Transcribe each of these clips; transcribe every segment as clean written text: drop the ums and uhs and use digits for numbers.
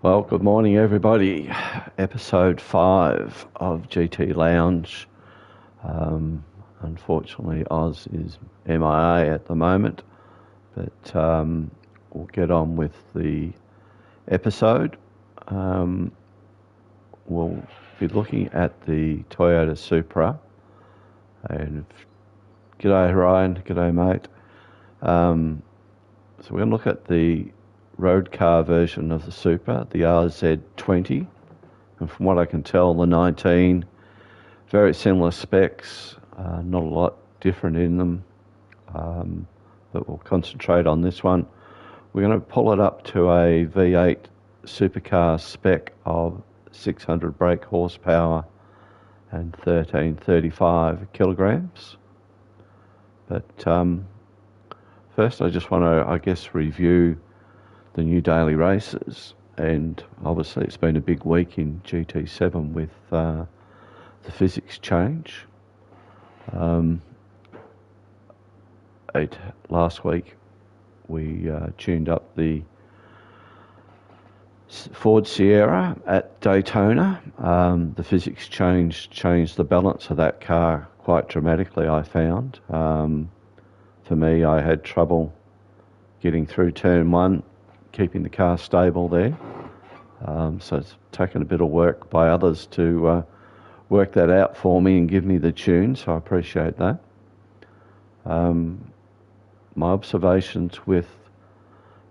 Well, good morning, everybody. Episode 5 of GT Lounge. Unfortunately, Oz is MIA at the moment, but we'll get on with the episode. We'll be looking at the Toyota Supra. And g'day, Ryan. G'day, mate. So we're going to look at the road car version of the Supra, the RZ20, and from what I can tell, the 19, very similar specs, not a lot different in them, but we'll concentrate on this one. We're going to pull it up to a V8 supercar spec of 600 brake horsepower and 1335 kilograms. But first I just want to, review the new daily races, and obviously it's been a big week in GT7 with the physics change. Last week we tuned up the Ford Sierra at Daytona. The physics changed the balance of that car quite dramatically, I found. For me, I had trouble getting through turn 1, keeping the car stable there. So it's taken a bit of work by others to work that out for me and give me the tune, so I appreciate that. My observations with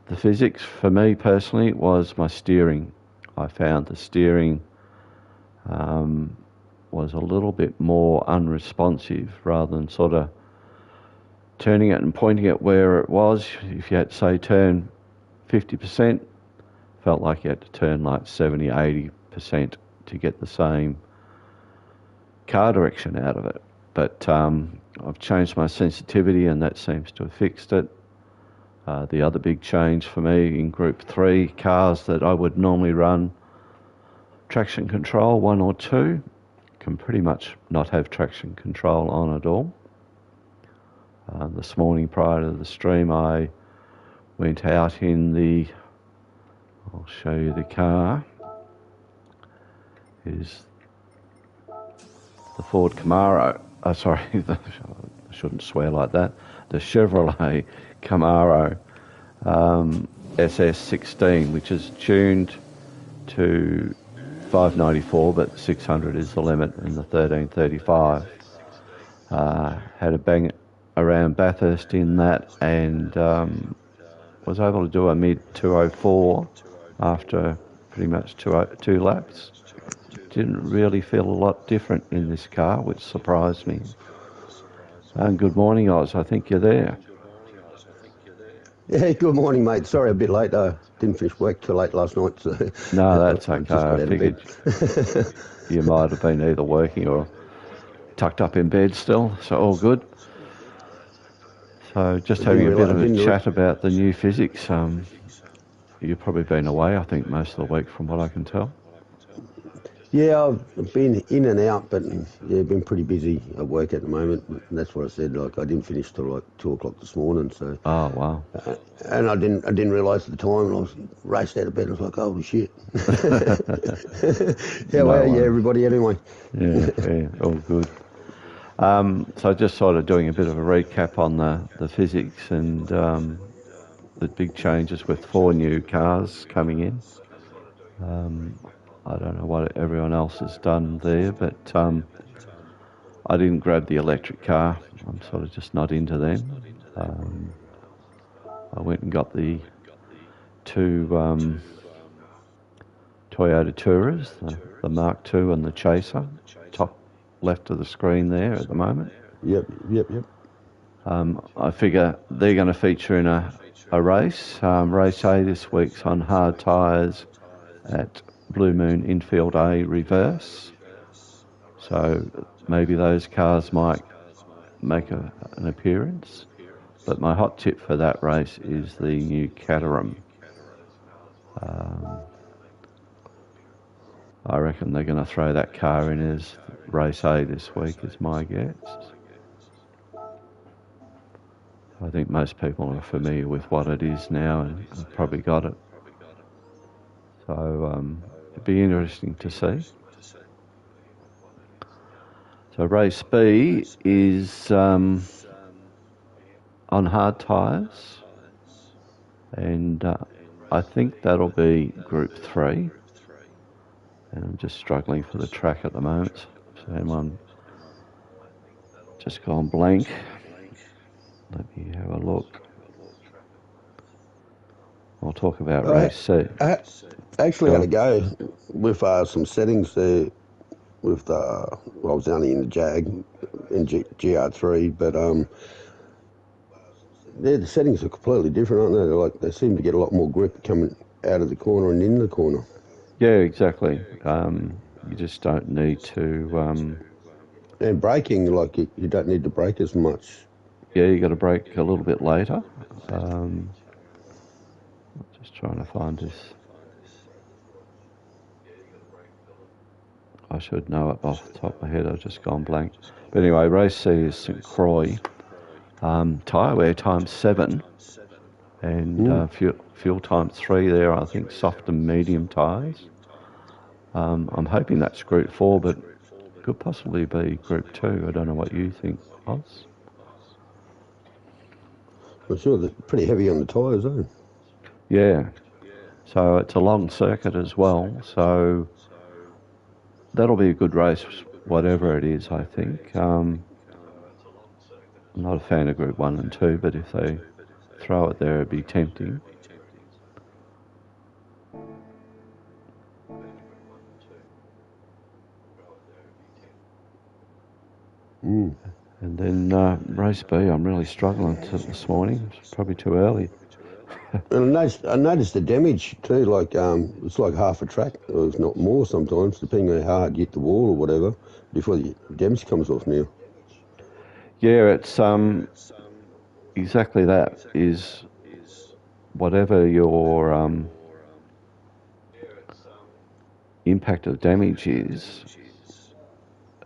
the physics for me personally was my steering. I found the steering was a little bit more unresponsive rather than sort of turning it and pointing it where it was. If you had to say turn 50%, felt like you had to turn like 70, 80% to get the same car direction out of it. But I've changed my sensitivity and that seems to have fixed it. The other big change for me in Group 3, cars that I would normally run traction control 1 or 2, can pretty much not have traction control on at all. This morning prior to the stream I went out in the, I'll show you the car, is the Ford Camaro, I shouldn't swear like that, the Chevrolet Camaro SS16, which is tuned to 594, but 600 is the limit in the 1335. Had a bang around Bathurst in that and was able to do a mid 204 after pretty much two laps. Didn't really feel a lot different in this car, which surprised me. And good morning, Oz. I think you're there. Yeah, good morning, mate. Sorry, a bit late. Didn't finish work till late last night. So no, that's okay. I figured you might have been either working or tucked up in bed still, so all good. So just having a bit of a chat about the new physics. You've probably been away, I think, most of the week from what I can tell. Yeah, I've been in and out, but yeah, been pretty busy at work at the moment. And that's what I said. Like, I didn't finish till like 2 o'clock this morning. So. Oh wow. And I didn't realise at the time, and I was raced out of bed. I was like, holy shit. How are you, everybody? Anyway. Yeah, all good. So just sort of doing a bit of a recap on the physics and the big changes with 4 new cars coming in. I don't know what everyone else has done there, but I didn't grab the electric car. I'm sort of just not into them. I went and got the 2 Toyota Tourers, the Mark II and the Chaser, top left of the screen there at the moment. Yep. I figure they're going to feature in a race. Race A this week's on hard tyres at Blue Moon Infield A reverse. So maybe those cars might make an appearance. But my hot tip for that race is the new Caterham. I reckon they're going to throw that car in as race A this week, is my guess. I think most people are familiar with what it is now and have probably got it. So it'd be interesting to see. So race B is on hard tyres, and I think that'll be Group 3. And I'm just struggling for the track at the moment. So I'm just gone blank. Let me have a look. I'll talk about race C. I actually had a go with some settings there with well, I was only in the Jag in GR3, but the settings are completely different, aren't they? Like they seem to get a lot more grip coming out of the corner and in the corner. Yeah, exactly. You just don't need to. And braking, like you don't need to brake as much. Yeah, you got to brake a little bit later. Just trying to find this. I should know it off the top of my head. I've just gone blank. But anyway, race C is St Croix. Tyre wear times 7, and fuel times 3 there. I think soft and medium tyres. I'm hoping that's Group 4, but could possibly be Group 2. I don't know what you think, Oz. I'm sure they're pretty heavy on the tyres, eh? Yeah. So it's a long circuit as well. So that'll be a good race, whatever it is, I think. I'm not a fan of Group 1 and 2, but if they throw it there, it'd be tempting. And then race B, I'm really struggling this morning. It's probably too early. And I noticed the damage too, like it's like half a track, or if not more sometimes, depending on how hard you hit the wall or whatever, before the damage comes off now. Yeah, it's exactly that. Is whatever your impact of damage is,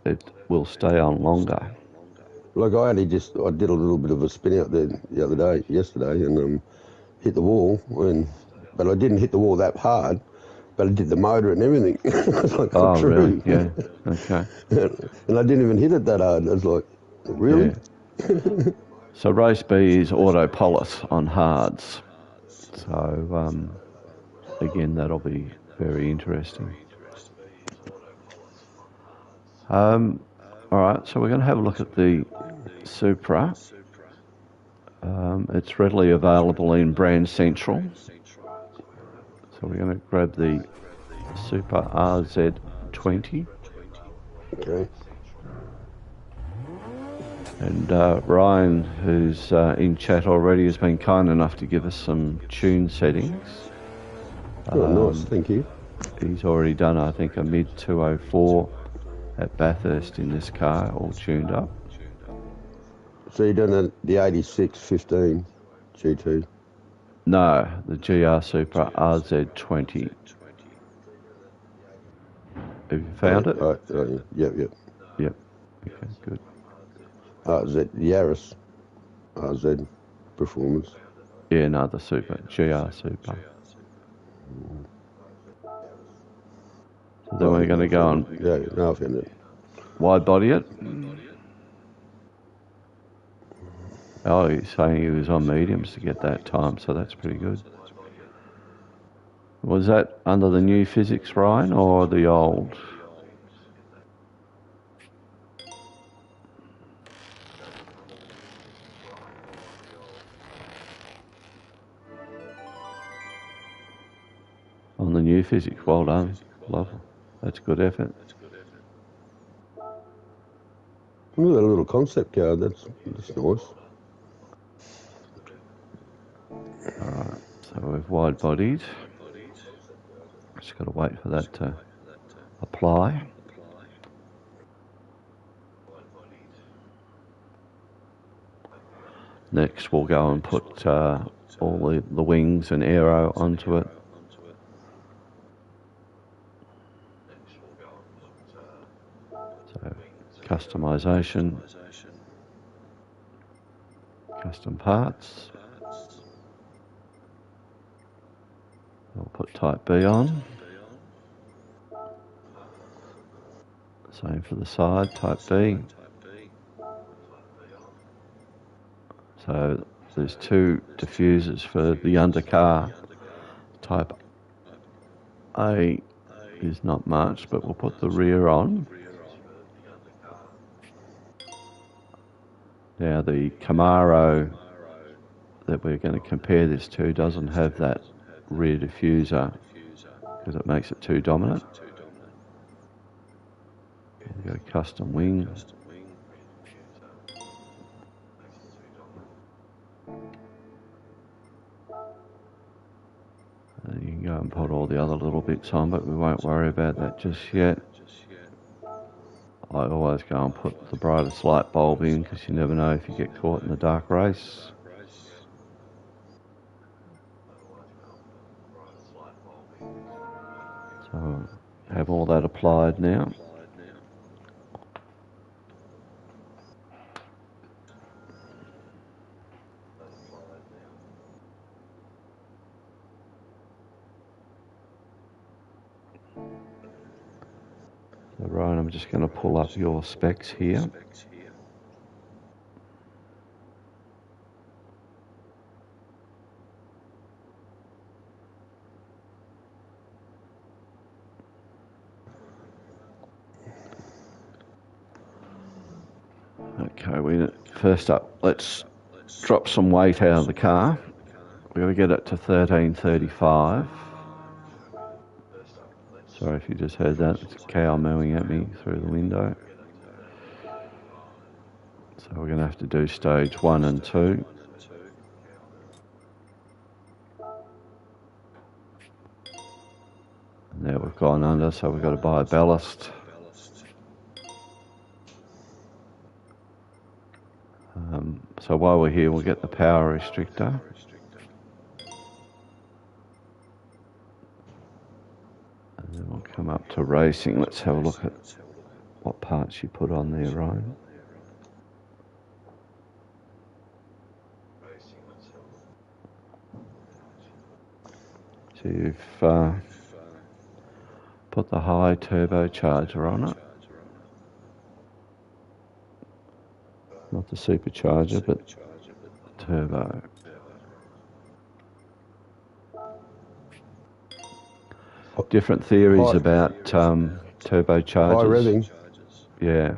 it will stay on longer. Like I did a little bit of a spin out there yesterday, and hit the wall, but I didn't hit the wall that hard, but I did the motor and everything. It's like, Oh, really? Yeah. Okay. And I didn't even hit it that hard. I was like, really? Yeah. So race B is Autopolis on hards. So again, that'll be very interesting. All right, so we're going to have a look at the Supra. It's readily available in Brand Central. So we're going to grab the Super RZ20. Okay. And Ryan, who's in chat already, has been kind enough to give us some tune settings. Oh, nice, thank you. He's already done, I think, a mid 204 at Bathurst in this car, all tuned up. So you're doing the 8615 GT? No, the GR Supra RZ20. Have you found it? Yep. Yep. Okay, good. The Yaris RZ Performance. Yeah, no, the Super, GR Super. So then we're going to go on. Yeah, no, I found it. Wide body it. Oh, he's saying he was on mediums to get that time, so that's pretty good. Was that under the new physics, Ryan, or the old? On the new physics, well done. Lovely. That's good effort. Look at that little concept car, that's nice. Alright, so we've wide bodied. Just got to wait for that to apply. Next we'll go and put all the wings and aero onto it. So customization, custom parts. I'll put type B on. Same for the side, type B. So there's two diffusers for the undercar. Type A is not much, but we'll put the rear on. Now the Camaro that we're going to compare this to doesn't have that rear diffuser because it makes it too dominant. We've got a custom wing. And you can go and put all the other little bits on, but we won't worry about that just yet. I always go and put the brightest light bulb in because you never know if you get caught in the dark race. So have all that applied now. So Ryan, I'm just going to pull up your specs here. Okay, first up, let's drop some weight out of the car. We're going to get it to 1335. Sorry if you just heard that. It's a cow mooing at me through the window. So we're going to have to do stage 1 and 2. And now we've gone under, so we've got to buy a ballast. So while we're here, we'll get the power restrictor. And then we'll come up to racing. Let's have a look at what parts you put on there, Ryan. So you've put the high turbocharger on it. Not the supercharger, but the turbo. Different theories about turbochargers. High revving? Yeah.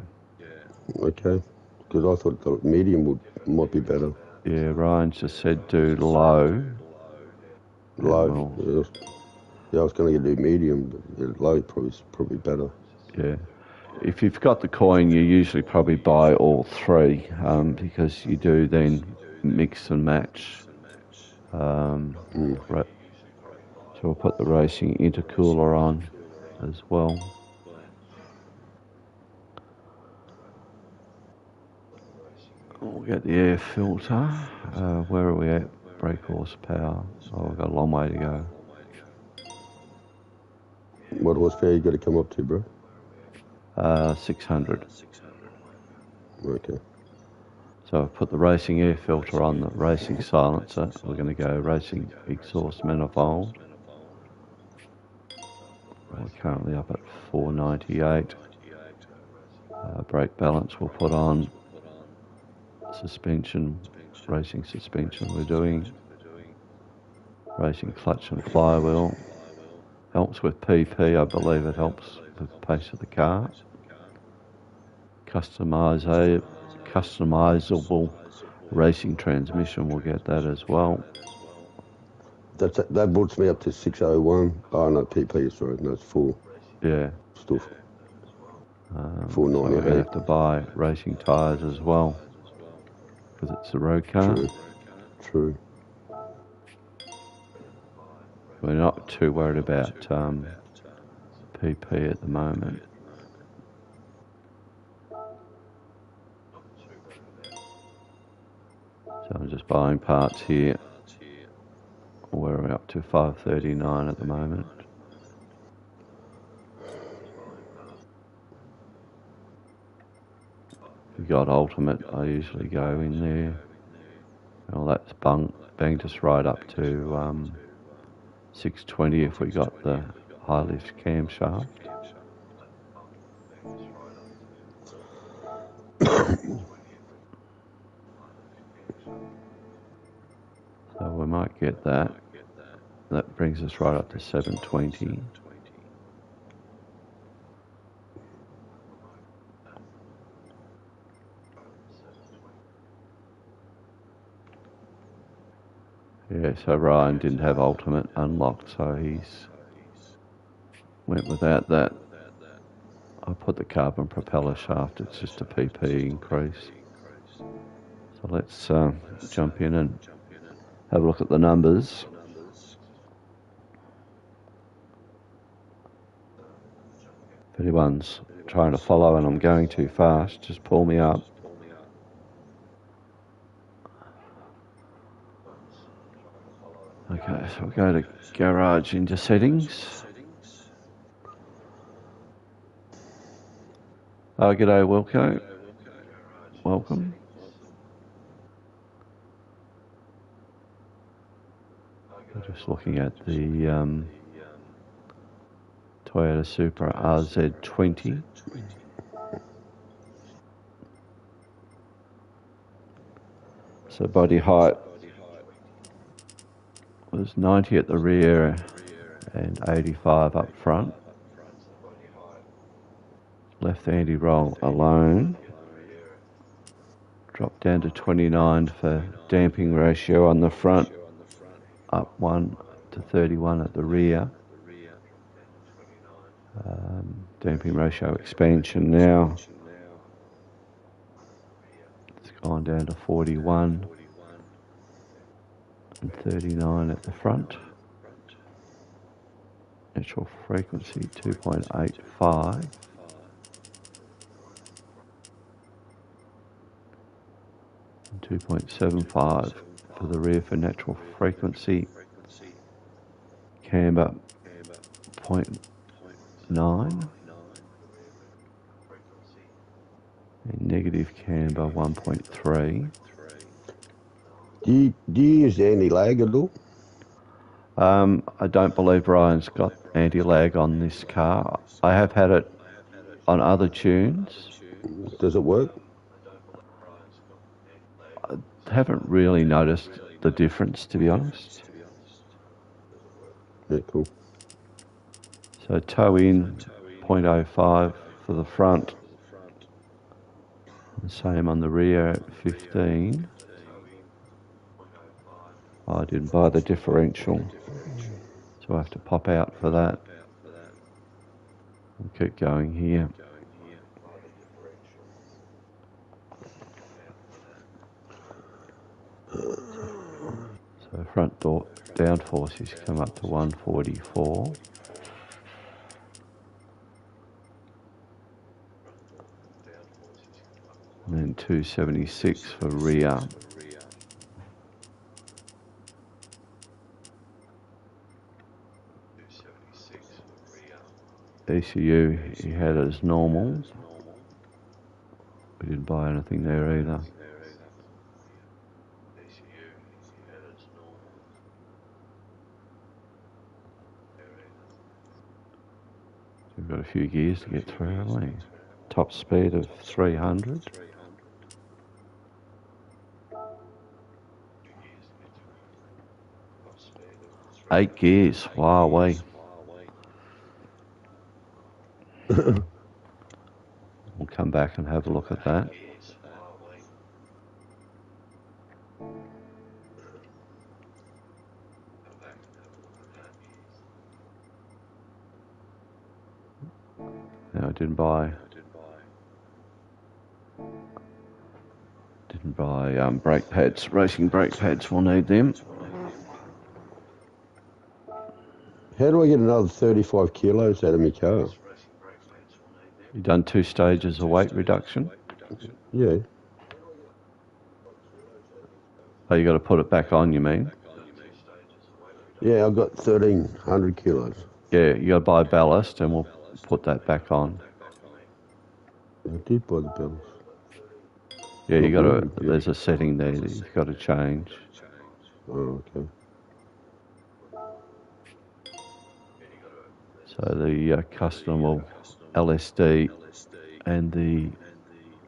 Okay. Because I thought the medium might be better. Yeah, Ryan just said do low. Low. Yeah, I was going to do medium, but yeah, low is probably better. Yeah. If you've got the coin, you usually probably buy all three because you do then mix and match. Right. So we'll put the racing intercooler on as well. We'll get the air filter. Where are we at? Brake horsepower. Oh, we've got a long way to go. What horsepower you got to come up to, bro? 600. Okay. So I've put the racing air filter on the racing silencer. We're going to go racing exhaust manifold. We're currently up at 498. Brake balance we'll put on. Suspension, racing suspension we're doing. Racing clutch and flywheel. Helps with PP, I believe it helps with the pace of the car. Customizable racing transmission, we'll get that as well. That puts me up to 601. Oh, no, PP, sorry. No, it's 4. Yeah. Still So 498. we're going to have to buy racing tyres as well because it's a road car. True. We're not too worried about PP at the moment. So I'm just buying parts here. We're up to 539 at the moment. If you've got ultimate, I usually go in there. Well, that's banged us right up to 620 if we got the high lift camshaft. So we might get that. That brings us right up to 720. Yeah, so Ryan didn't have ultimate unlocked, so he's went without that. I put the carbon propeller shaft, it's just a PP increase. So let's jump in and have a look at the numbers. If anyone's trying to follow and I'm going too fast, just pull me up. Okay, so we'll go to garage into settings. Oh, g'day Wilco. Welcome. We're just looking at the Toyota Supra RZ20. So body height was 90 at the rear and 85 up front. Left anti-roll alone. Dropped down to 29 for damping ratio on the front. Up 1 to 31 at the rear. Damping ratio expansion now. It's gone down to 41 and 39 at the front. Natural frequency 2.85. And 2.75 for the rear for natural frequency. Camber 0.9. And negative camber 1.3. Do you use anti-lag at all? I don't believe Ryan's got anti-lag on this car. I have had it on other tunes. Does it work? I haven't really noticed the difference, to be honest. Yeah, cool. So toe in 0.05 for the front. The same on the rear at 15. I didn't buy the differential, so I have to pop out for that. We'll keep going here. So front door downforce has come up to 144. And then 276 for rear. ECU he had as normal. We didn't buy anything there either. We've got a few gears to get through, haven't we? Top speed of 300. Eight gears, wow, way. We'll come back and have a look at that. No, I didn't buy brake pads, racing brake pads. We'll need them. How do I get another 35 kilos out of my car? You've done 2 stages of weight reduction. Yeah. Oh, you got to put it back on, you mean? Yeah, I've got 1,300 kilos. Yeah, you got to buy ballast and we'll put that back on. I did buy the bells. Yeah, you got to, there's a setting there that you've got to change. Oh, okay. So the custom LSD and the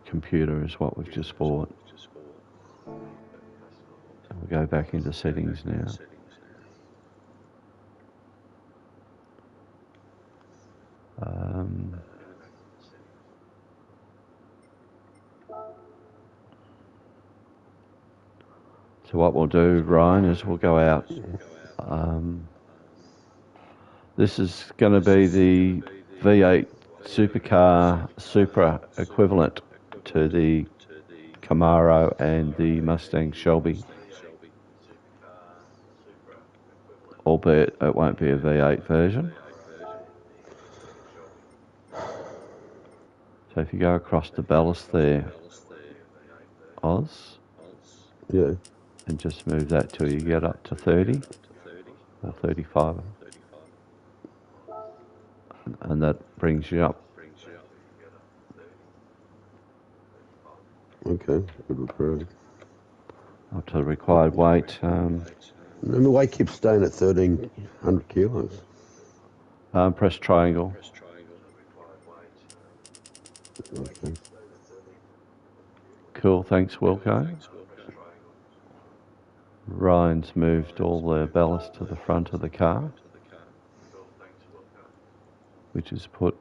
computer is what we've just bought. And we'll go back into settings now. So what we'll do, Ryan, is we'll go out. This is going to be the V8 supercar Supra equivalent to the Camaro and the Mustang Shelby, albeit it won't be a V8 version. So if you go across the ballast there, Oz, Yeah. and just move that till you get up to 30 or 35, and that brings you up. Okay, good repaired. Up to the required weight. And the weight keeps staying at 1,300 kilos. Press triangle. Okay. Cool, thanks Wilco. Ryan's moved all the ballast to the front of the car, which is put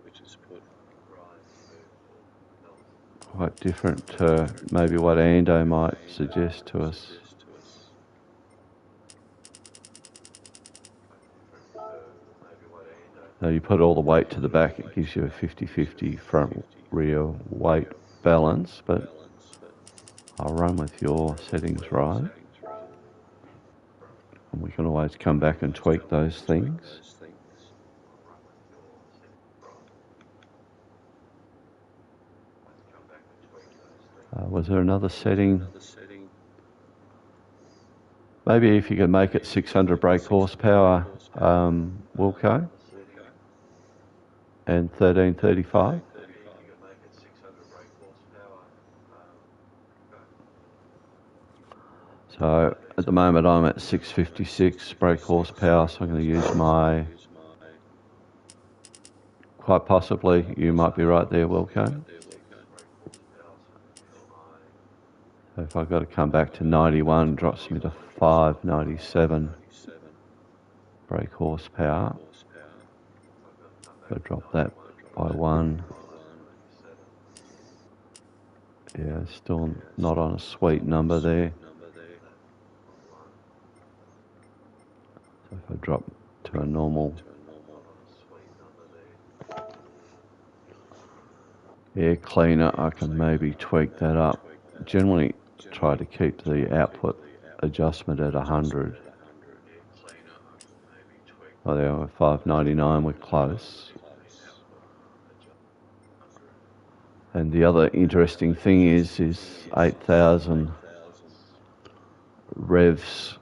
quite different to maybe what Ando might suggest to us. Now you put all the weight to the back, it gives you a 50-50 front rear weight balance, but I'll run with your settings, Ryan. And we can always come back and tweak those things. Was there another setting? Maybe if you could make it 600 brake horsepower, Wilco, and 1335. So at the moment I'm at 656 brake horsepower, so I'm going to use my, quite possibly, you might be right there, Wilco. So if I've got to come back to 91, drops me to 597 brake horsepower. So drop that by 1. Yeah, still not on a sweet number there. So if I drop to a normal air cleaner, I can maybe tweak that up. Generally try to keep the output adjustment at 100. Oh, there we're 599, we're close. And the other interesting thing is 8,000 revs,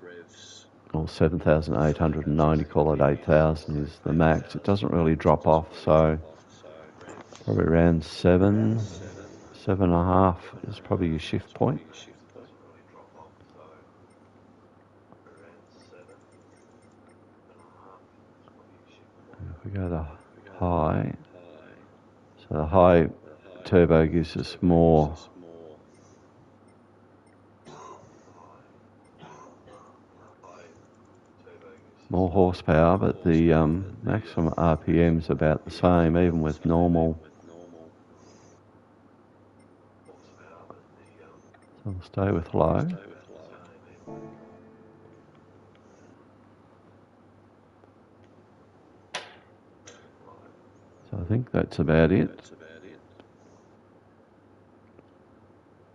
or 7,890, call it 8,000 is the max. It doesn't really drop off, so probably around 7.5 is probably your shift point. If we go to high, so the high turbo gives us more horsepower, but the maximum RPM is about the same, even with normal. So we'll stay with low. So I think that's about it.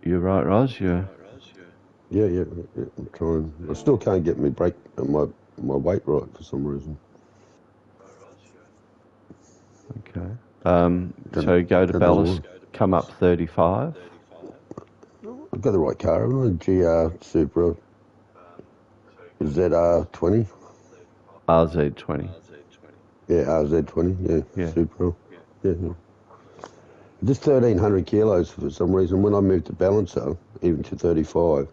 You're right, Roz. Yeah. I'm trying. I still can't get my brake, my weight right for some reason. Okay. So go to ballast, come up 35. I've got the right car, haven't I? GR Supra ZR20. RZ20. Yeah, RZ20. Yeah. Supra. Yeah. Just 1,300 kilos for some reason. When I move the balancer, even to 35,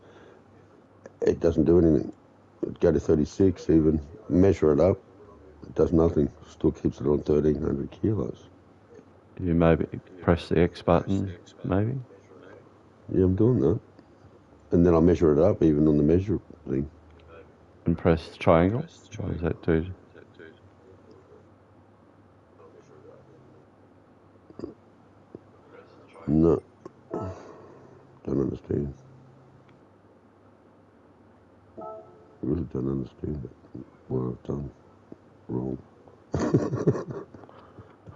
it doesn't do anything. It'd go to 36 even. Measure it up. It does nothing. Still keeps it on 1,300 kilos. You maybe press the X button, maybe? Yeah, I'm doing that. And then I measure it up even on the measure thing. And press the triangle? What does that do? No. Don't understand. Really don't understand what I've done wrong.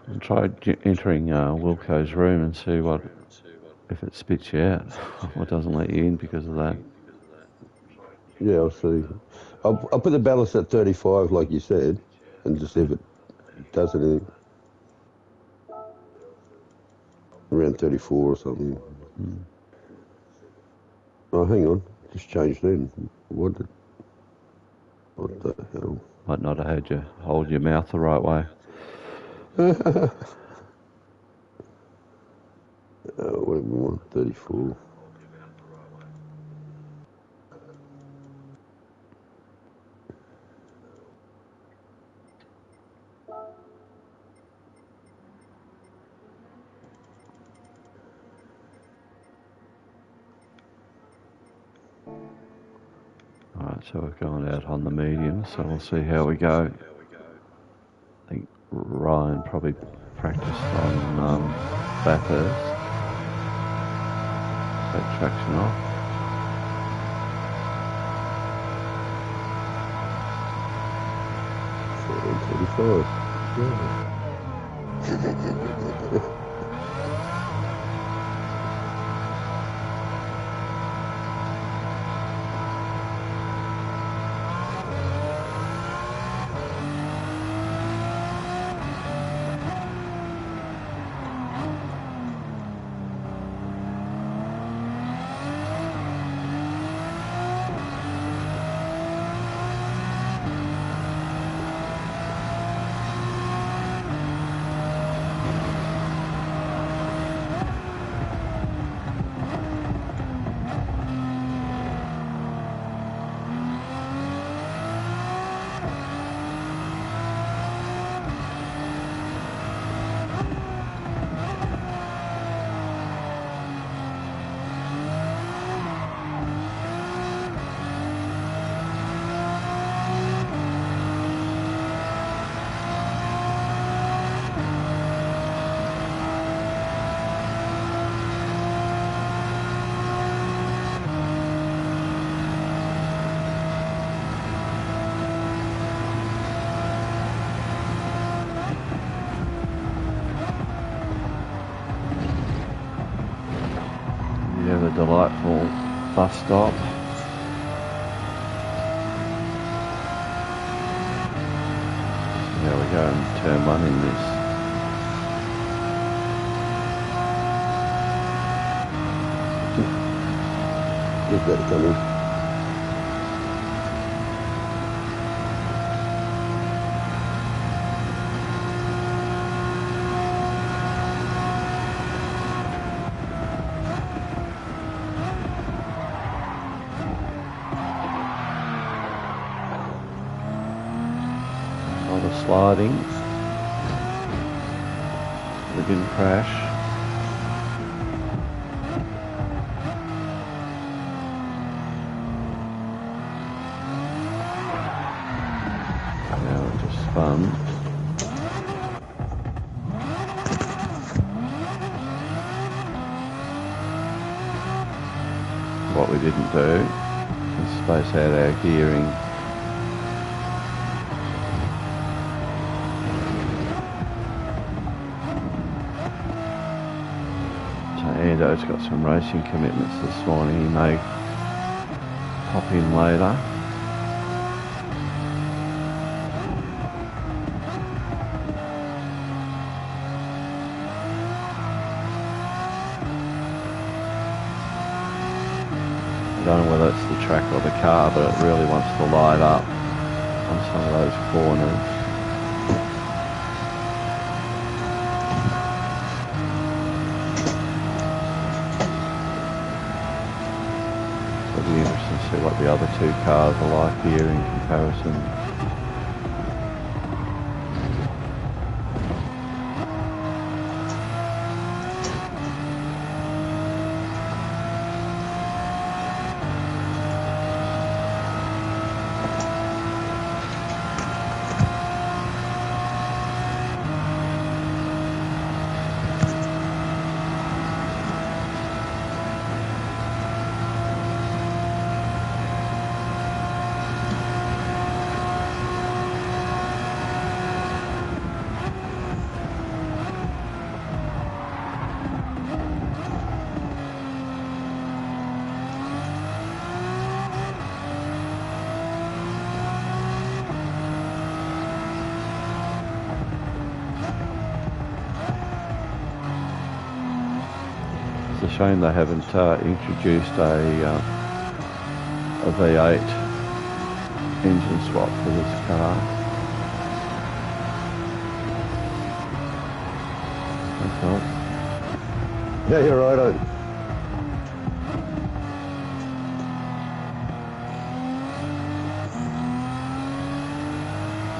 And try entering Wilco's room and see what if it spits you out or doesn't let you in because of that. Yeah, I'll see. I'll put the ballast at 35 like you said and just see if it does anything. Around 34 or something. Oh, hang on. Just changed then. What the hell? Might not have had you hold your mouth the right way. What do we want? 34. Alright, so we've gone out on the medium, so we'll see how we go. I think Ryan probably practiced on Bathurst. Take traction off. You have a delightful bus stop. There we go, in turn one in this. Just better come in. On the sliding. We didn't crash. Now it just spun. What we didn't do is space out our gearing. Ando's got some racing commitments this morning. He may pop in later. I don't know whether it's the track or the car, but it really wants to light up on some of those corners. It'll be interesting to see what the other two cars are like here in comparison. a shame they haven't introduced a V8 engine swap for this car. That's all. Yeah, you're right.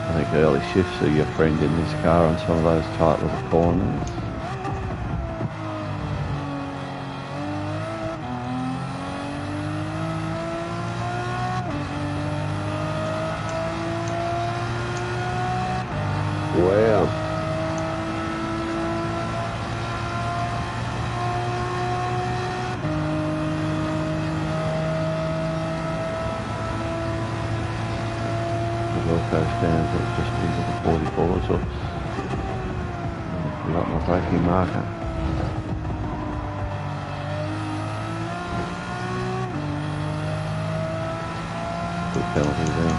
I think early shifts are your friend in this car on some of those tight little corners. Wow. The Wilco stands at just into the 44s. Oops. Got my braking marker. Good penalty there.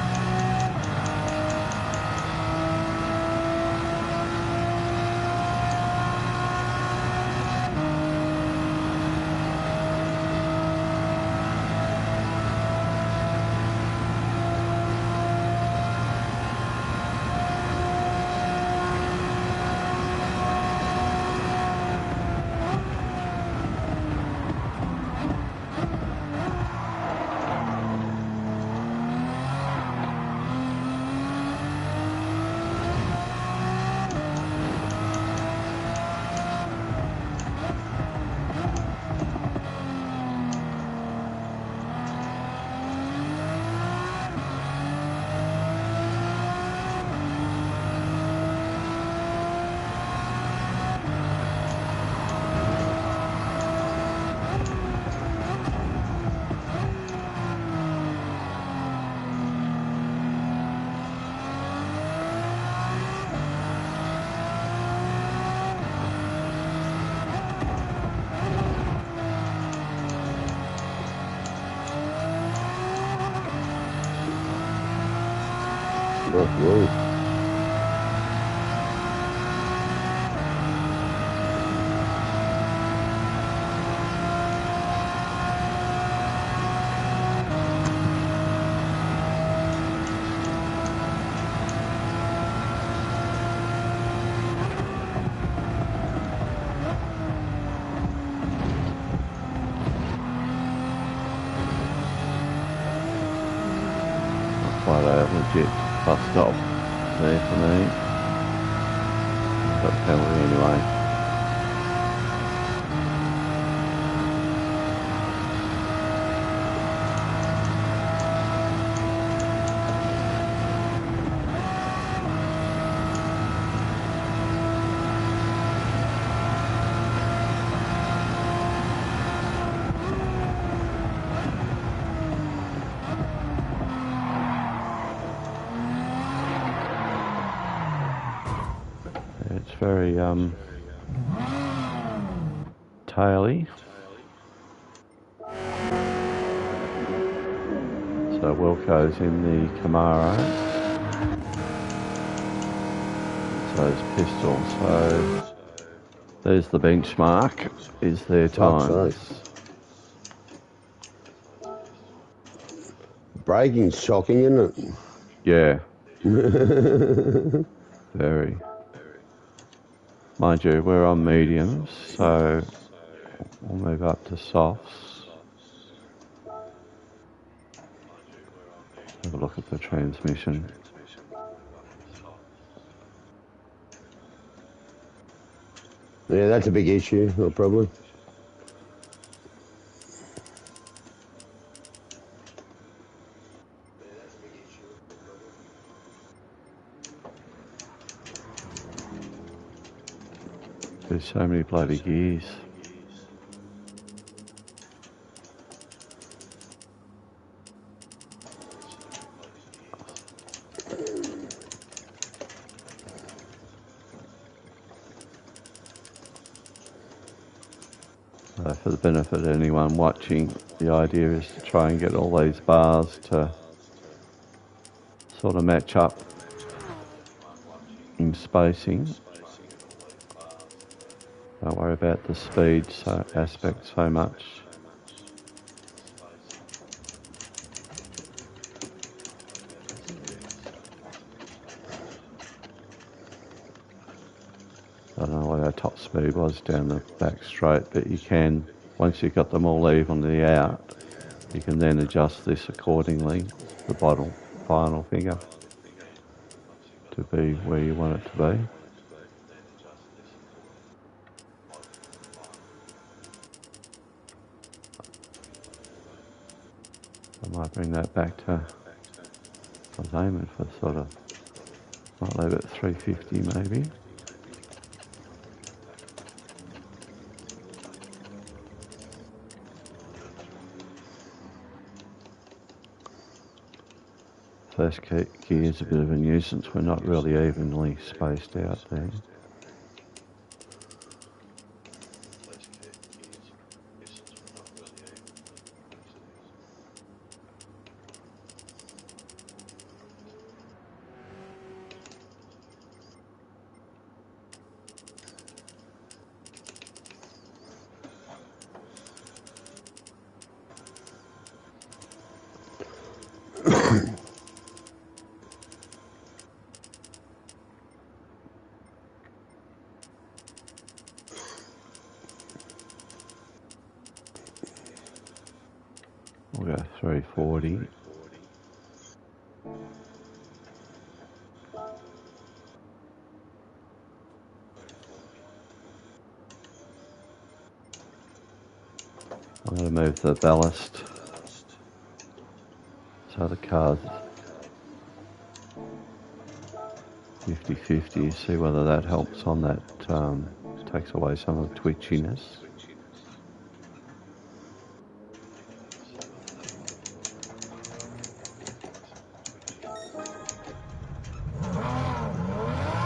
Whoa. Quite a legit bus stop there for me. Got a penalty anyway. It's very taily. So Wilco's in the Camaro. So it's Pistol. So there's the benchmark. Is their times. Braking's shocking, isn't it? Yeah. Very. Mind you, we're on mediums, so we'll move up to softs. Have a look at the transmission. Yeah, that's a big issue, probably. There's so many bloody gears. For the benefit of anyone watching, the idea is to try and get all these bars to sort of match up in spacing. Don't worry about the speed aspect so much. I don't know what our top speed was down the back straight, but you can, once you've got them all evenly out, you can then adjust this accordingly, the bottom final figure, to be where you want it to be. I might bring that back to, I was aiming for sort of, might leave it 350 maybe. First gear is a bit of a nuisance, we're not really evenly spaced out there. We'll go 340. I'm going to move the ballast so the car's 50-50, see whether that helps on that, takes away some of the twitchiness.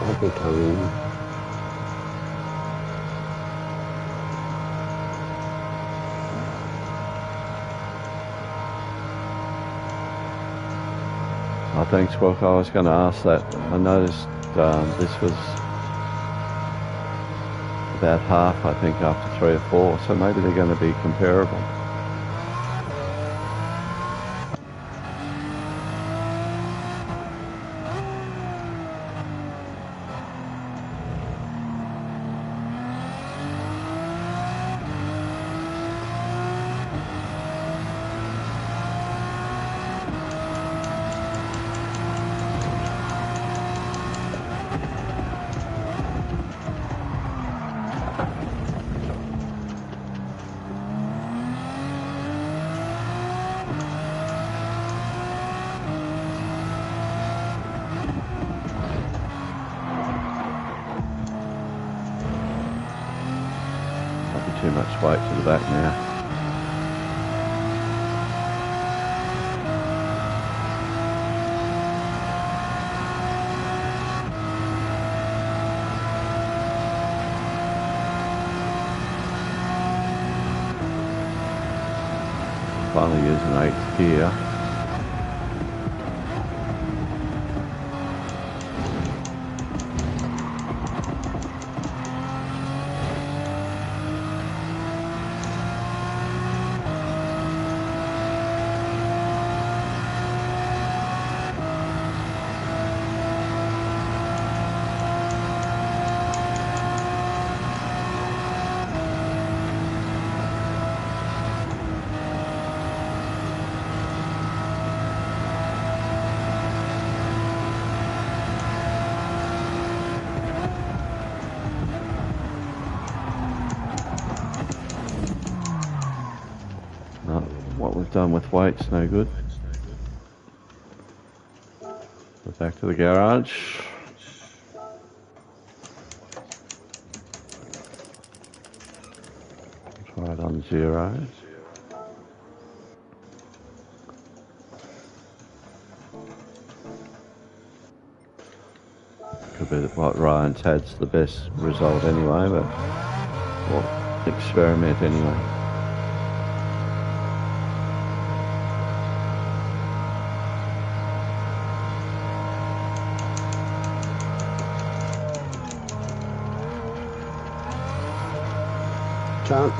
I think Oh, thanks, Wilco. I was going to ask that. I noticed this was about half, I think, after 3 or 4, so maybe they're going to be comparable. Too much weight to the back now. Finally using 8th gear. What we've done with weight's no good. Go back to the garage. Try it on 0. Could be that what Ryan's had's the best result anyway, but we'll experiment anyway. can't.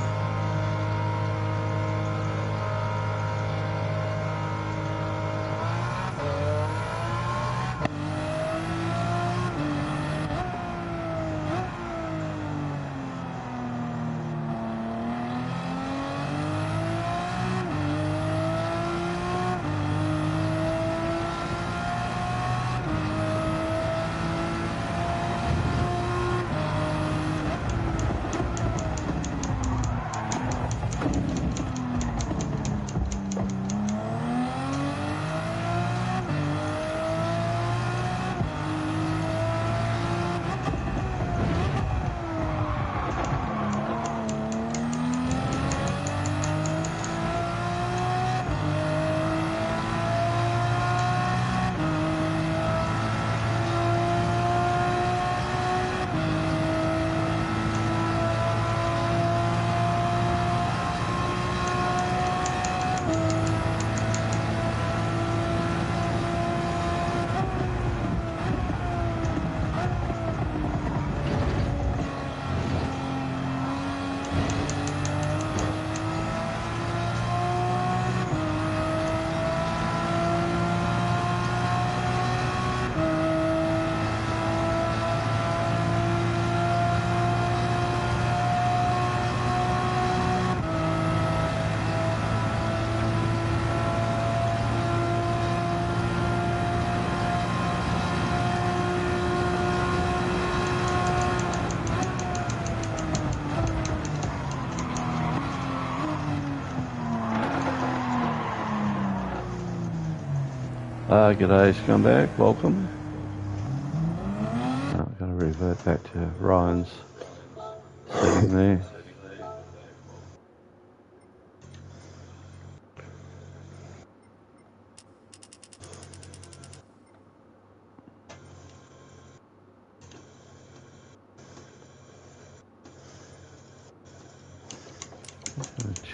G'day's come back, welcome. I've got to revert back to Ryan's setting there.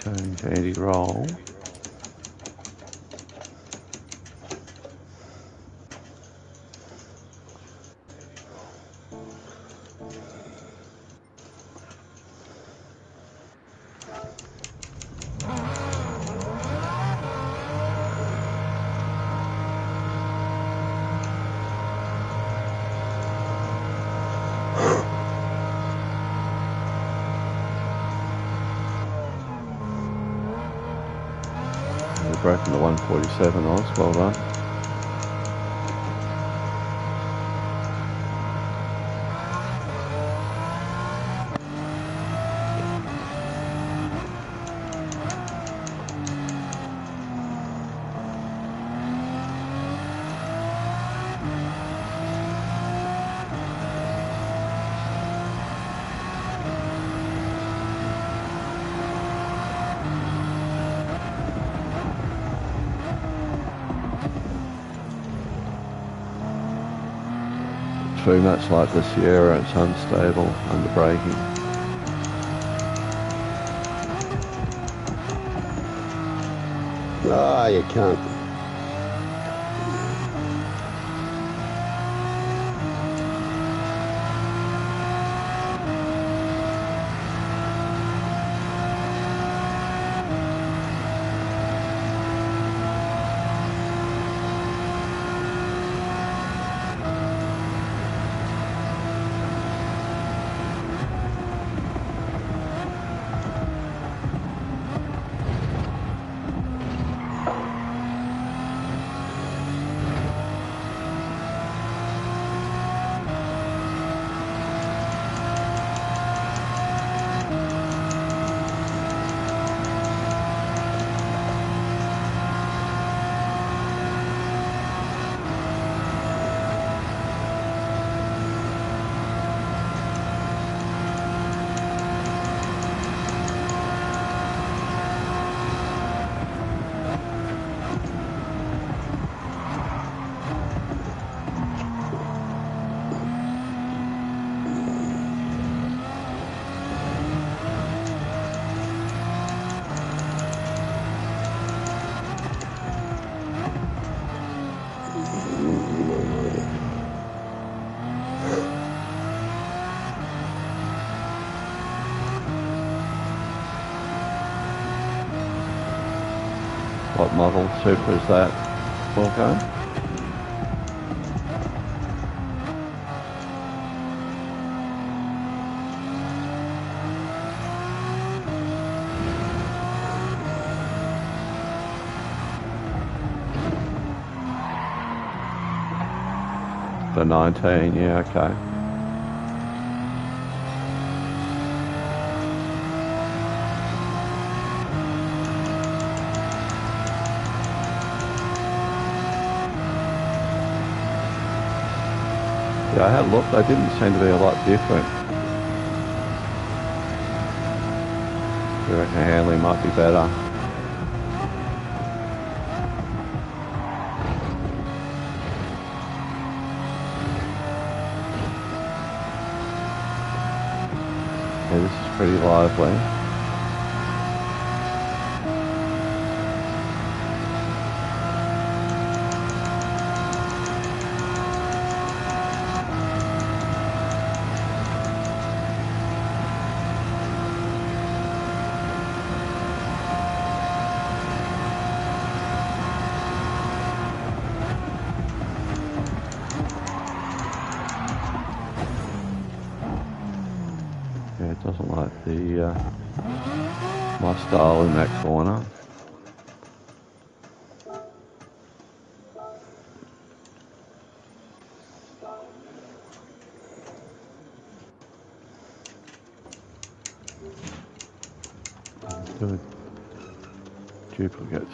Change anti-roll. We've broken the 147 Oz, well done. Very much like the Sierra, it's unstable under braking. Ah, you can't. What model Super is that, Wilco? The 19, yeah, okay. Yeah, I had a look, they didn't seem to be a lot different. I reckon handling might be better. Yeah, this is pretty lively. Yeah, it doesn't like the my style in that corner. Good duplicate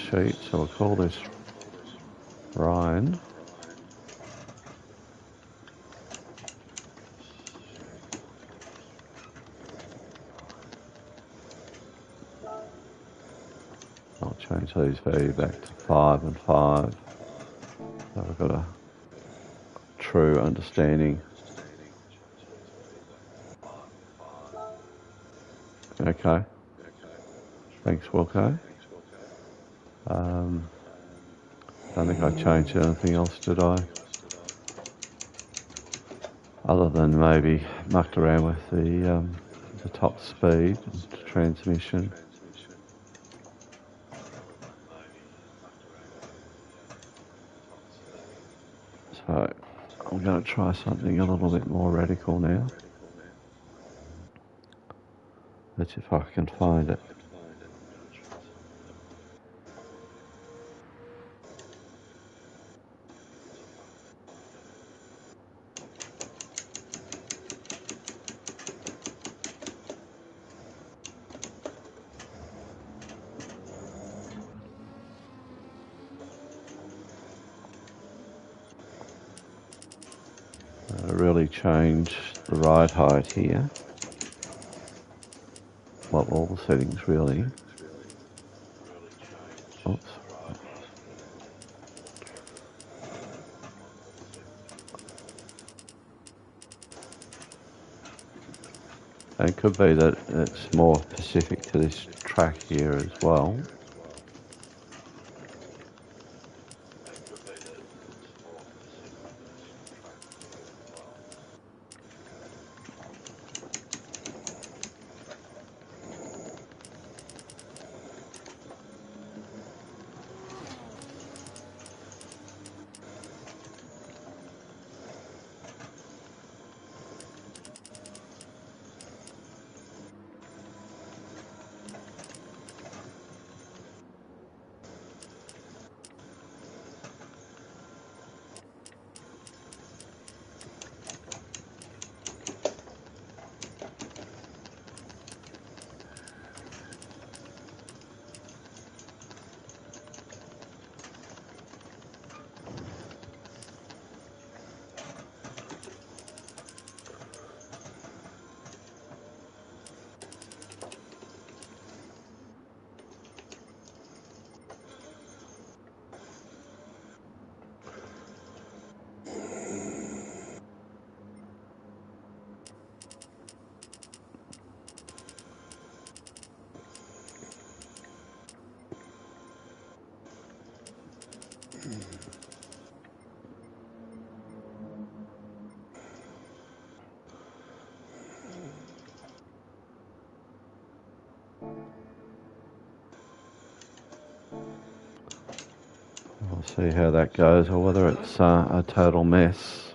sheet, so we'll call this Ryan. I'll change these values back to 5 and 5. So I've got a true understanding. Okay. Thanks, Wilco. Don't think I changed anything else, did I? Other than maybe mucked around with the top speed and transmission. So I'm going to try something a little bit more radical now. Let's see if I can find it. Really change the ride height here. Well, all the settings really. Oops. And it could be that it's more specific to this track here as well. We'll see how that goes, or whether it's a total mess.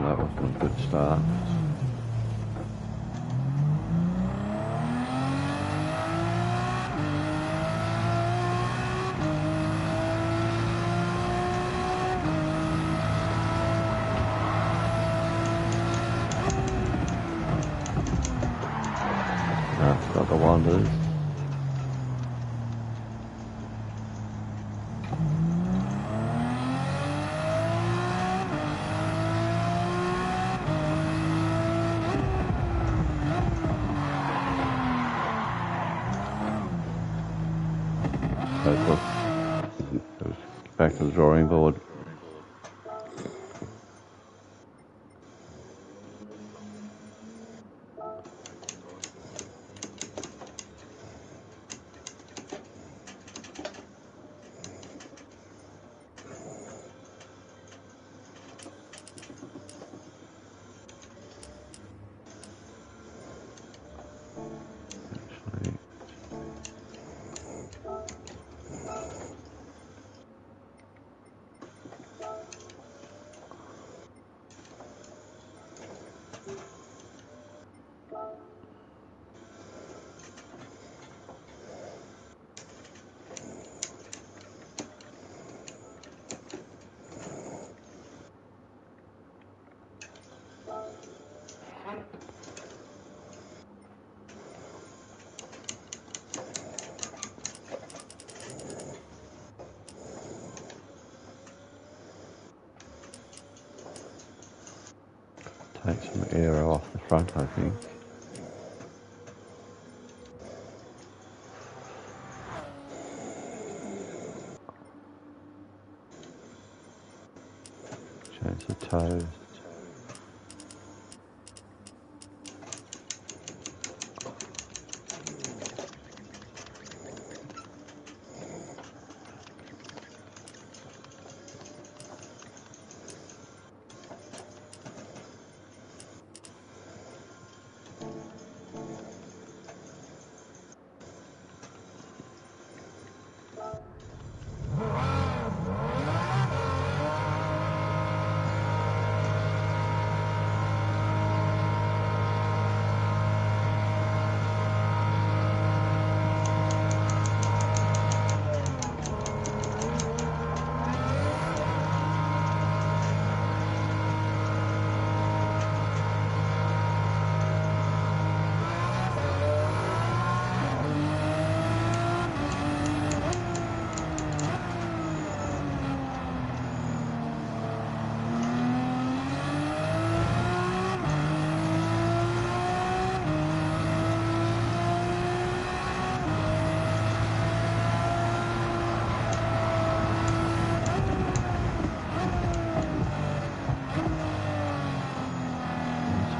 That wasn't a good start. No, it's not the Wonders. Back to the drawing board. Take some air off the front, I think. Change the toes.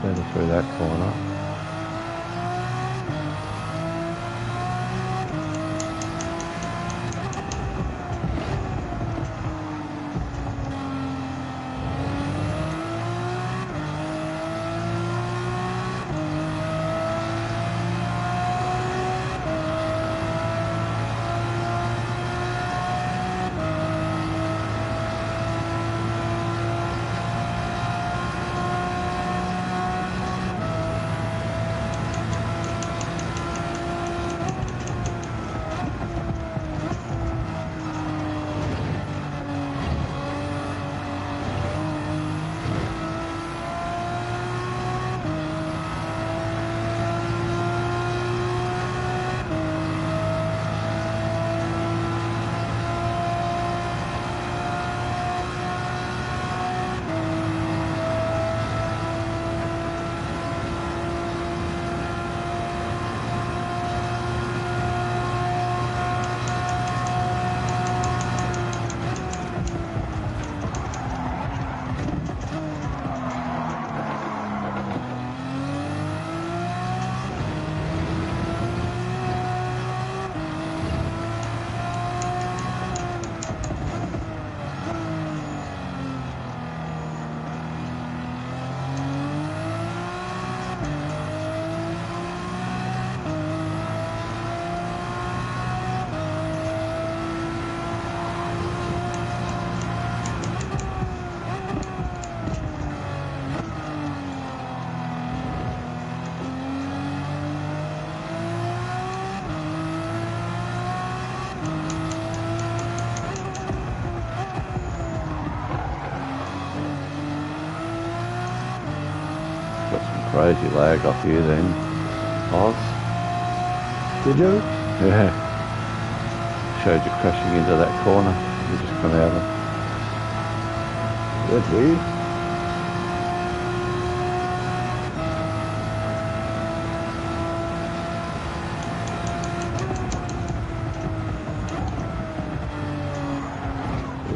Better through that corner. crazy lag off you then, Oz. Did you? Yeah. Showed you crashing into that corner. You just come out of. That's weird.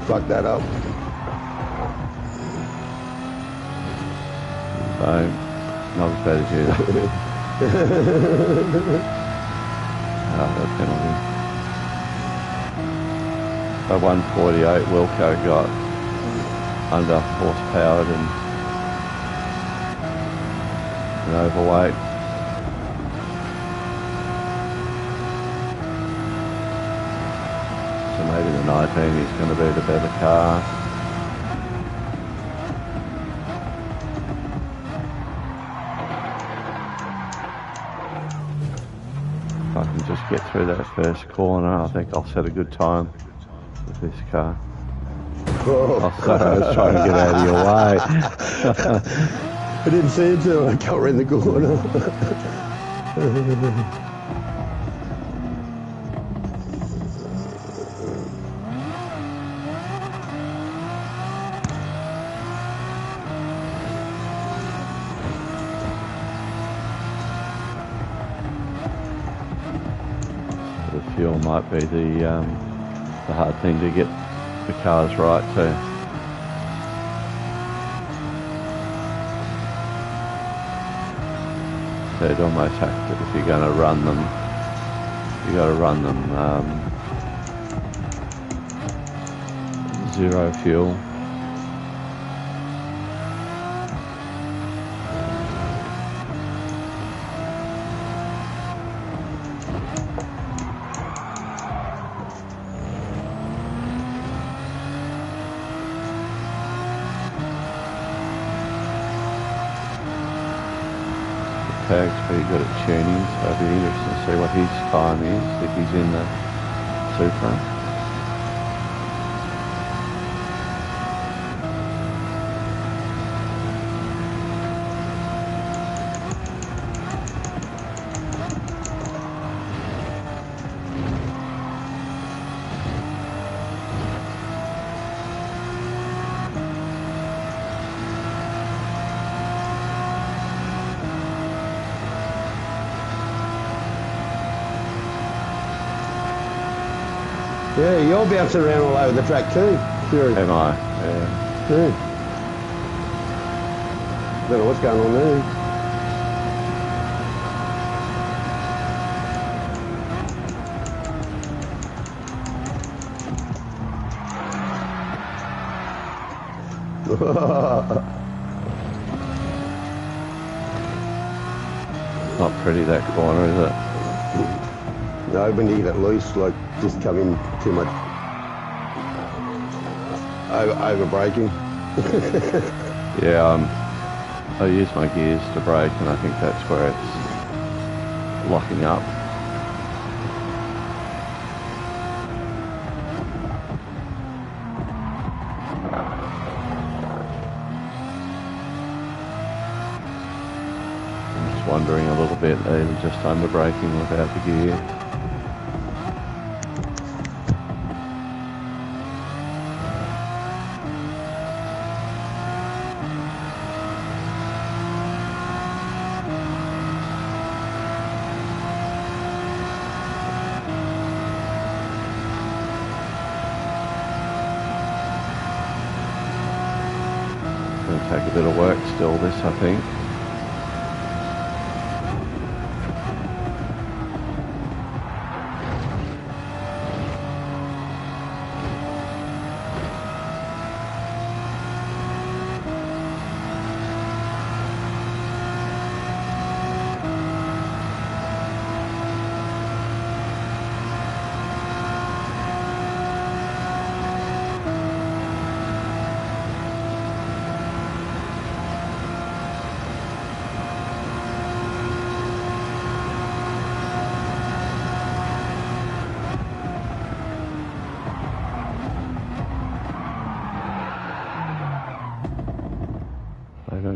Fuck that up. So, not as bad as you. That penalty. At 148, Wilco got under horsepowered and overweight. So maybe the 19 is going to be the better car. If I can just get through that first corner, I think I'll set a good time with this car. Oh. Oh, sorry, I was trying to get out of your way. I didn't see it till I got around the corner. The fuel might be the hard thing to get the cars right too. So you'd almost have to, if you're going to run them, you got to run them zero fuel. Tag's pretty good at tuning, so it'll be interesting to see what his time is if he's in the Supra. Yeah, you're bouncing around all over the track too. Fury. Am I? Yeah. Yeah. Don't know what's going on there. Not pretty that corner, is it? No, when you get it loose, like just come in too much over braking. Yeah, I use my gears to brake, and I think that's where it's locking up. I'm just wondering a little bit, either just under braking without the gear. Going to take a bit of work still, this, I think.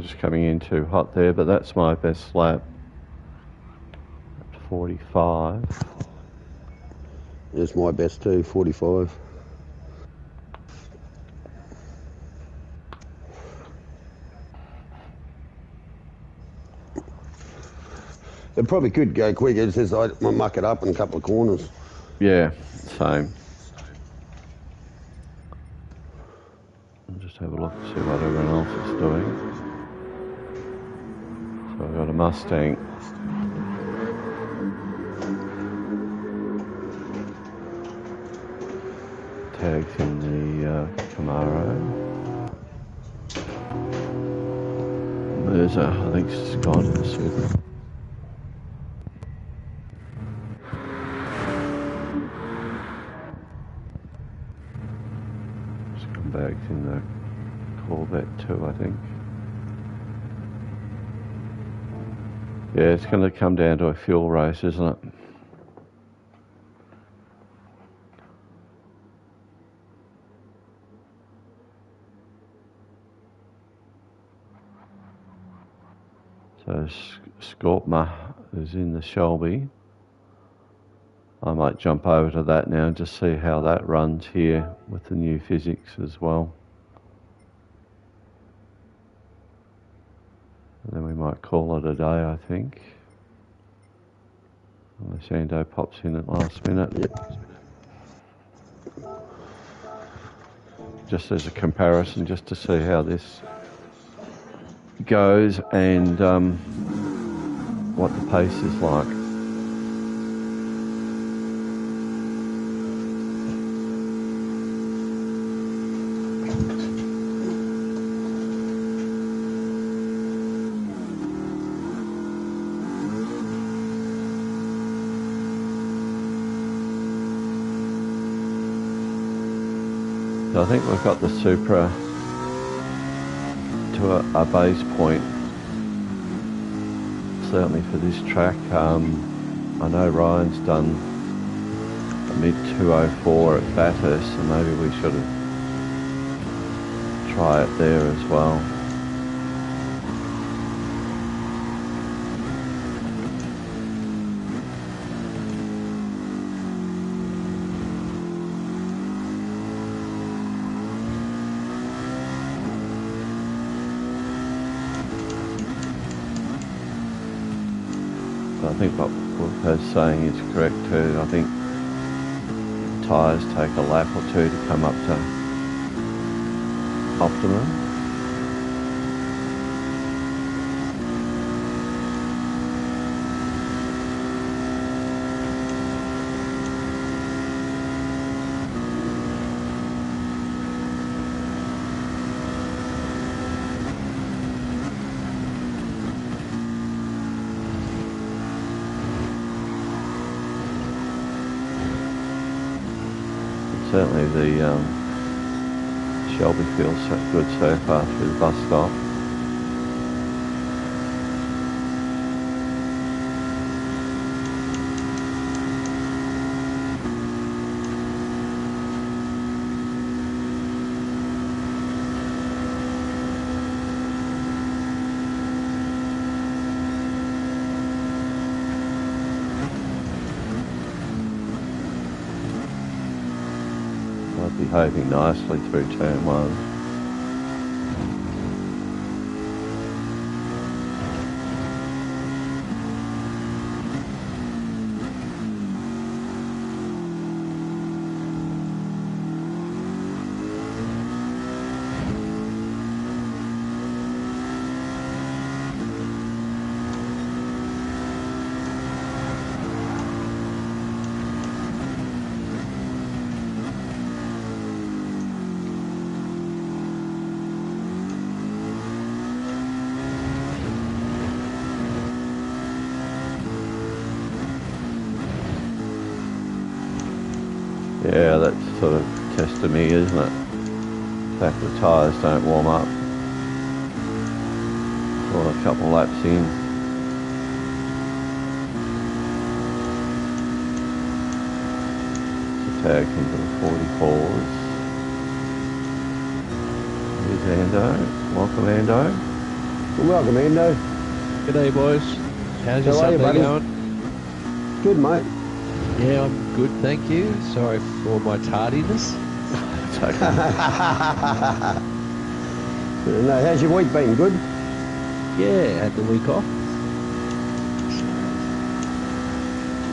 was just coming in too hot there, but that's my best lap. 45. It's my best too, 45. It probably could go quick. It's just I muck it up in a couple of corners. Yeah, same. I'll just have a look and see what everyone else is doing. So I've got a Mustang. Tags in the Camaro. There's I think Scott in the Super. Scumbags in the Corvette too, I think. Yeah, it's going to come down to a fuel race, isn't it? So Scorpma is in the Shelby. I might jump over to that now and just see how that runs here with the new physics as well. And then we might call it a day, I think. Unless Ando pops in at last minute. Yep. Just as a comparison, just to see how this goes and what the pace is like. So I think we've got the Supra to a base point, certainly for this track. I know Ryan's done a mid 204 at Bathurst, so maybe we should have try it there as well. I think what Wolf's saying is correct too. I think tyres take a lap or two to come up to optimum. Certainly the Shelby feels so good so far through the bus stop. Behaving nicely through turn one. Yeah, that's sort of testing me, isn't it? The fact the tyres don't warm up. Or a couple laps in. So tag into the 44s. Here's Ando. Welcome, Ando. Well, welcome, Endo. G'day, boys. How's your How are you, Sunday buddy? going? Good, mate. Yeah, I'm good, thank you. Sorry for my tardiness. It's okay. No, how's your week been? Good? Yeah, had the week off.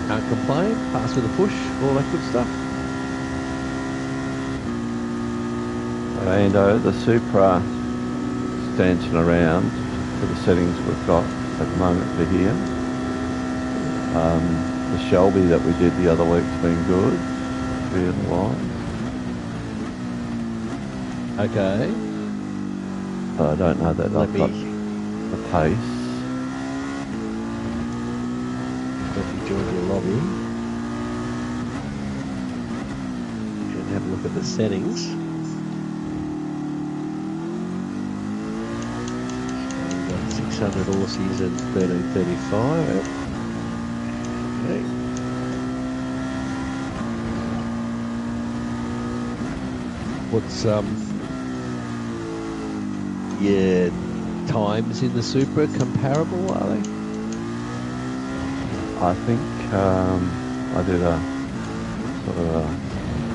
Can't complain. Pass with a push, all that good stuff. And the Supra is dancing around for the settings we've got at the moment for here. The Shelby that we did the other week's been good, field-wise. Okay. But I don't know that Let I've me got the pace. join your lobby and have a look at the settings. So we've got 600 Aussies and 1335. Okay. What's yeah, times in the Supra comparable, are they? I think I did a sort of a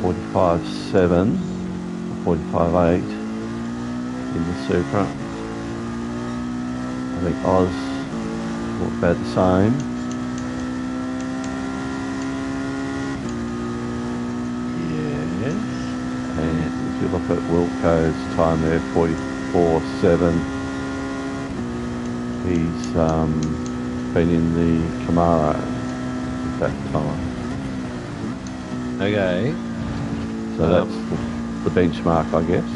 45.7, 45.8 in the Supra. I think Oz were about the same. Yes. And if you look at Wilco's time there, 44.7, he's been in the Camaro at that time. Okay. So that's the benchmark, I guess.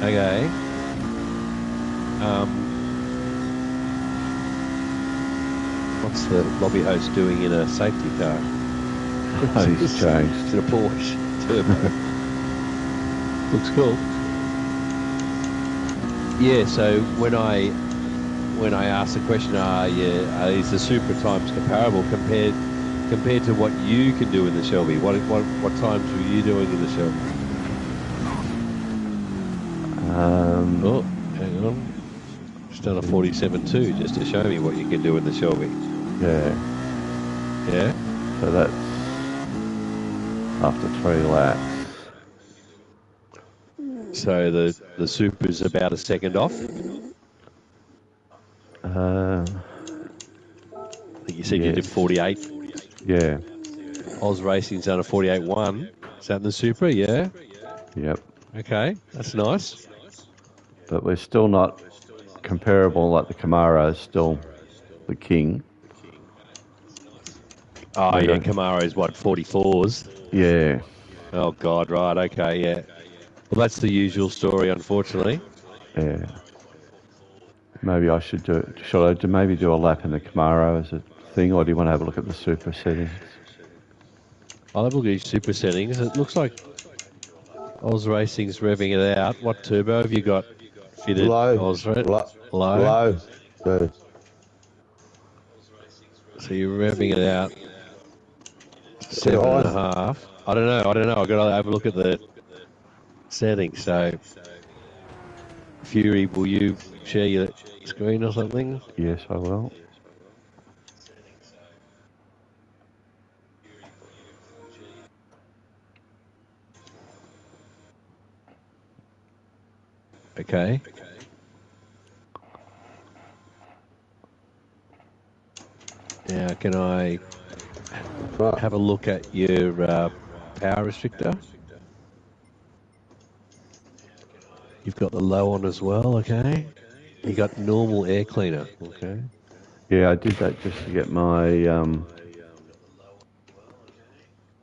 Okay. What's the lobby host doing in a safety car? He's changed. To a Porsche Turbo. Looks cool. Yeah. So when I asked the question, is the Supra times comparable compared to what you can do in the Shelby? What times were you doing in the Shelby? Oh, hang on. Just done a 47.2 just to show me what you can do in the Shelby. Yeah. Yeah. So that's after 3 laps. So the Supra's about a second off. I think you said you did Yes. 48. Yeah. Oz Racing's done a 48.1. Is that in the Supra? Yeah. Yep. Okay, that's nice. But we're still not comparable. Like the Camaro is still the king. Oh, We yeah, don't- Camaro's what, 44s? Yeah. Oh, God, right, okay, yeah. Well, that's the usual story, unfortunately. Yeah. Maybe I should do it. Should I maybe do a lap in the Camaro as a thing, or do you want to have a look at the Supra settings? I'll have a look at your Super settings. It looks like Oz Racing's revving it out. What turbo have you got fitted? Low. Oz, Low. Low? No. So you're revving it out. Put it 7.5. I don't know. I've got to have a look at the settings. So, Fury, will you share your screen or something? Yes, I will. Okay. Now, can I Right. have a look at your power restrictor? You've got the low on as well, okay. You got normal air cleaner, okay. Yeah, I did that just to get my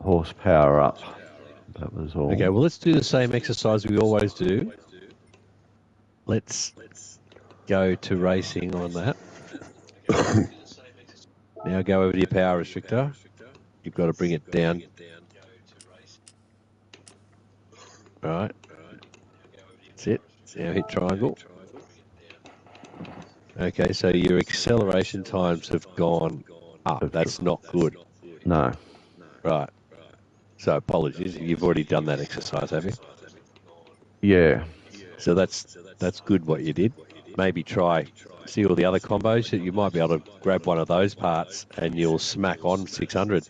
horsepower up. That was all. Okay, well, let's do the same exercise we always do. Let's go to racing on that. Now go over to your power restrictor. You've got to bring it down. All right. That's it. Now hit triangle. Okay, so your acceleration times have gone up. That's not good. No. Right. So apologies. You've already done that exercise, have you? Yeah. So that's good what you did. maybe try see all the other combos. You might be able to grab one of those parts and you'll smack on 600.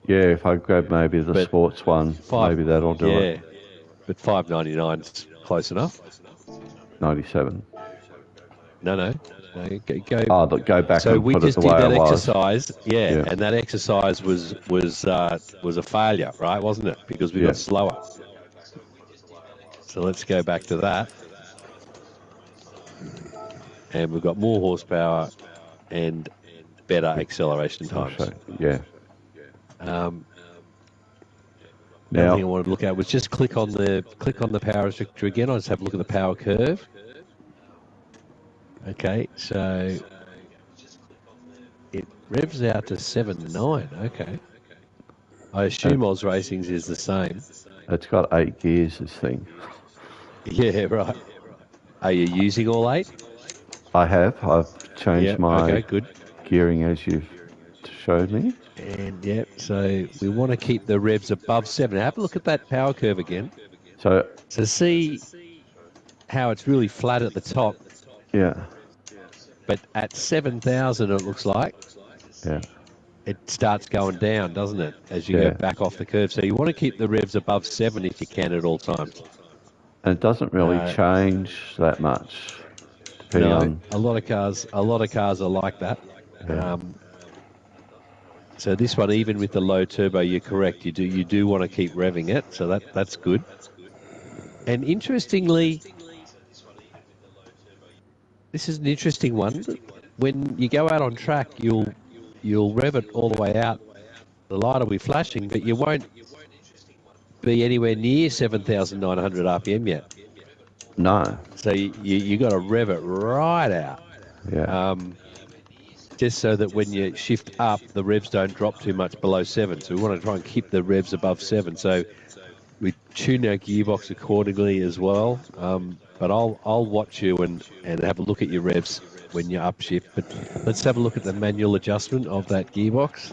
Yeah, if I grab maybe the But sports one, maybe that'll do it. But 599's close enough. 97. No, go. Oh, go back So and we put it just the did way that it was. exercise, Yeah. and that exercise was a failure, right? Wasn't it? Because we Yeah. got slower. So let's go back to that, and we've got more horsepower and better acceleration times. So, yeah. The other Now, thing I wanted to look at was just click on the power restrictor again. I'll just have a look at the power curve. Okay, so it revs out to 7.9. Okay, I assume Oz Racing's is the same. it's got 8 gears, this thing. Yeah, right. Are you using all 8? I have. I've changed my good. gearing as you've showed me. And so we want to keep the revs above 7. Have a look at that power curve again. So, So see how it's really flat at the top, yeah. but at 7,000 it looks like Yeah. it starts going down, doesn't it, as you go back off the curve. So you want to keep the revs above 7 if you can at all times. And it doesn't really change that much, depending on... a lot of cars are like that. Yeah. So this one, even with the low turbo, you're correct. You do want to keep revving it, so that's good. And interestingly, this is an interesting one. When you go out on track, you'll rev it all the way out. The light will be flashing, but you won't be anywhere near 7,900 RPM yet. No. So you got to rev it right out. Yeah. Just so that when you shift up, the revs don't drop too much below 7. So we want to try and keep the revs above 7. So we tune our gearbox accordingly as well. But I'll watch you and have a look at your revs when you upshift. But let's have a look at the manual adjustment of that gearbox.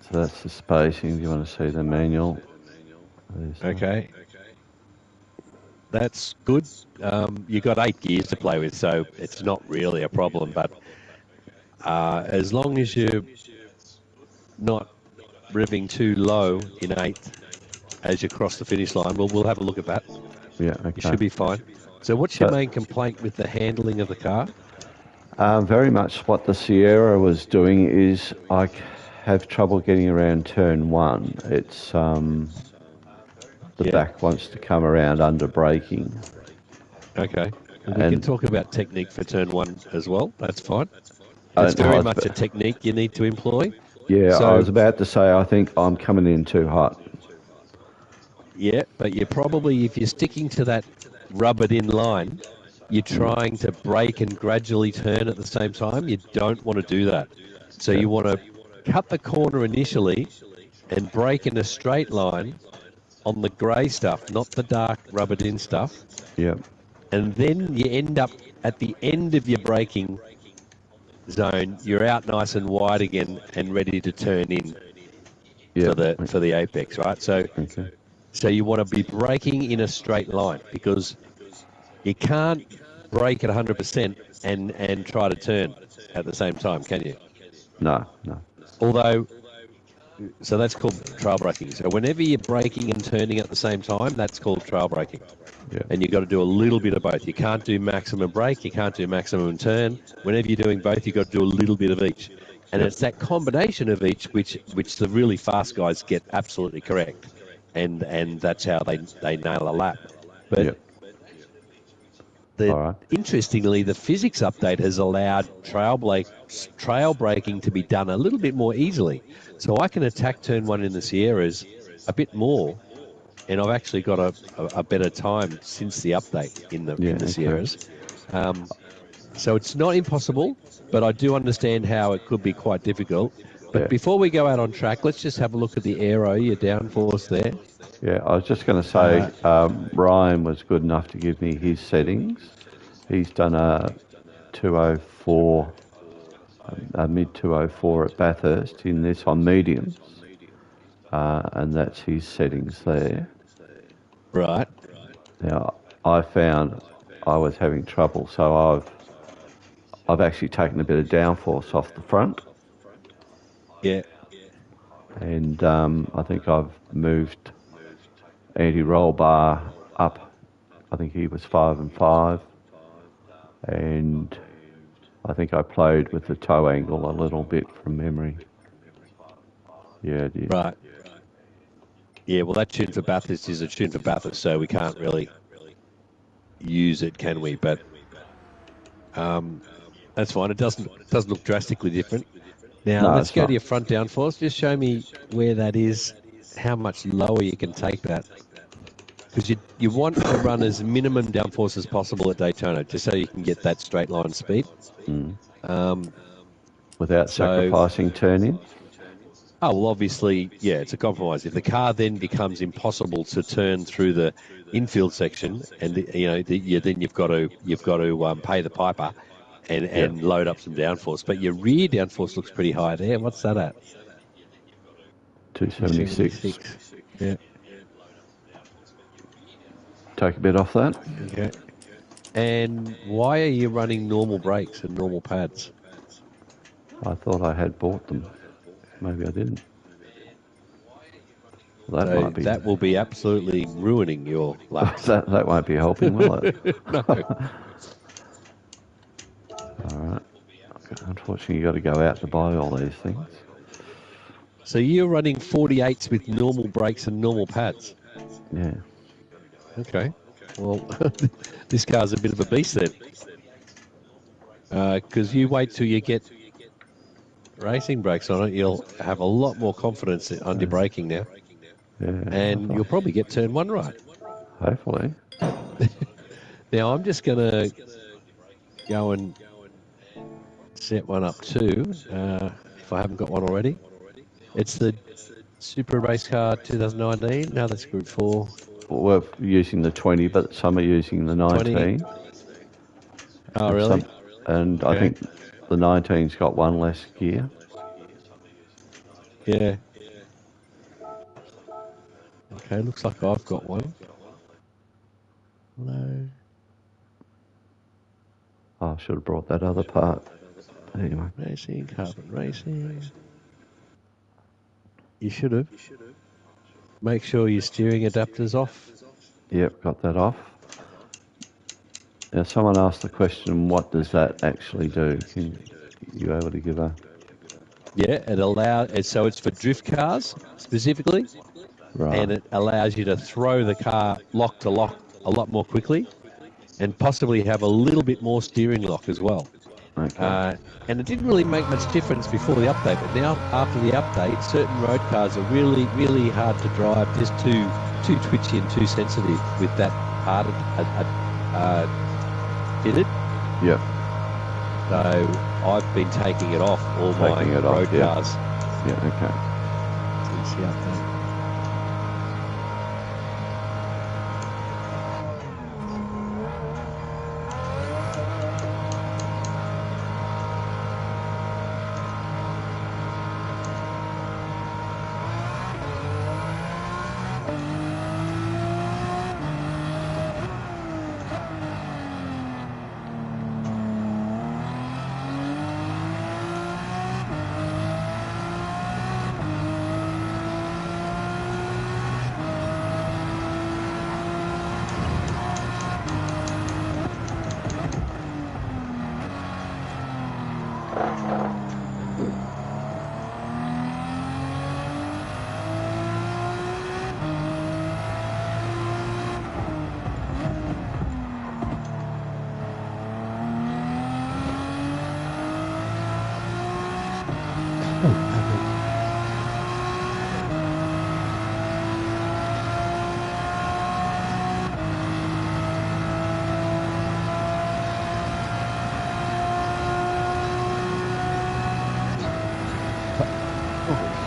So that's the spacing. Do you want to see the manual? Okay. That's good. You've got 8 gears to play with, so it's not really a problem. But as long as you're not revving too low in 8th as you cross the finish line, we'll have a look at that. Yeah, okay. You should be fine. So what's your main complaint with the handling of the car? Very much what the Sierra was doing is I have trouble getting around turn 1. It's... the back wants to come around under braking. Okay. We can talk about technique for turn 1 as well. That's fine. It's very much a technique you need to employ. Yeah, I was about to say I think I'm coming in too hot. Yeah, but you're probably, if you're sticking to that rubbered in line, you're trying to brake and gradually turn at the same time. You don't want to do that. So you want to cut the corner initially and brake in a straight line on the grey stuff, not the dark rubbered in stuff. Yeah. And then you end up at the end of your braking zone, you're out nice and wide again and ready to turn in for the apex, right? So you want to be braking in a straight line because you can't brake at 100% and try to turn at the same time, can you? No. Although, so that's called trail braking. So whenever you're braking and turning at the same time, that's called trail braking. Yeah. And you've got to do a little bit of both. You can't do maximum brake, you can't do maximum turn. Whenever you're doing both, you've got to do a little bit of each. And it's that combination of each which the really fast guys get absolutely correct. And that's how they nail a lap. But interestingly, the physics update has allowed trail braking to be done a little bit more easily. So I can attack turn 1 in the Sierras a bit more, and I've actually got a better time since the update in the Sierras. So it's not impossible, but I do understand how it could be quite difficult. But before we go out on track, let's just have a look at the aero, your downforce there. Yeah, I was just going to say, Ryan was good enough to give me his settings. He's done a 204, a mid 204 at Bathurst in this on mediums, and that's his settings there. Right. Now, I found I was having trouble, so I've actually taken a bit of downforce off the front, Yeah. and I think I've moved Andy Roll bar up. I think he was 5 and 5, and I think I played with the toe angle a little bit from memory. Yeah, I did. Right. Yeah, well, that tune for Bathurst is a tune for Bathurst, so we can't really use it, can we? But that's fine. It doesn't look drastically different. Now, No, let's it's go not. to your front downforce. Just show me where that is, how much lower you can take that. Because you want to run as minimum downforce as possible at Daytona, just so you can get that straight line speed. Without So- sacrificing turn-ins. Oh, well, obviously, yeah, it's a compromise. If the car then becomes impossible to turn through the infield section, and then you've got to pay the piper and load up some downforce. But your rear downforce looks pretty high there. What's that at? 276. Yeah. Take a bit off that. Okay. And why are you running normal brakes and normal pads? I thought I had bought them. Maybe I didn't. Well, that So might be. that will be absolutely ruining your laps. that won't be helping, will it? No. All right. Unfortunately, you got to go out to buy all these things. So you're running 48s with normal brakes and normal pads. Yeah. Okay. Well, this car's a bit of a beast then. Because you wait till you get racing brakes on it, you'll have a lot more confidence on your braking now. Yeah. And you'll probably get turn one right. Hopefully. Now, I'm just going to go and set one up too, if I haven't got one already. It's the Super Race Car 2019. No, that's Group 4. We're using the 20, but some are using the 19. 20. Oh, really? And Okay. I think the 19's got one less gear. Yeah. Okay, looks like I've got one. Hello. Oh, I should have brought that other part. Anyway. Racing, carbon racing. You should have. Make sure your steering adapter's off. Yep, got that off. Now, someone asked the question, what does that actually do? Can you able to give a... Yeah, so it's for drift cars specifically, Right. and it allows you to throw the car lock to lock a lot more quickly, and possibly have a little bit more steering lock as well. Okay. And it didn't really make much difference before the update, but now after the update, certain road cars are really, really hard to drive, just too twitchy and too sensitive with that part fitted. Yep. So I've been taking it off all my Taking it off, road yeah. cars Yeah, okay. since the update.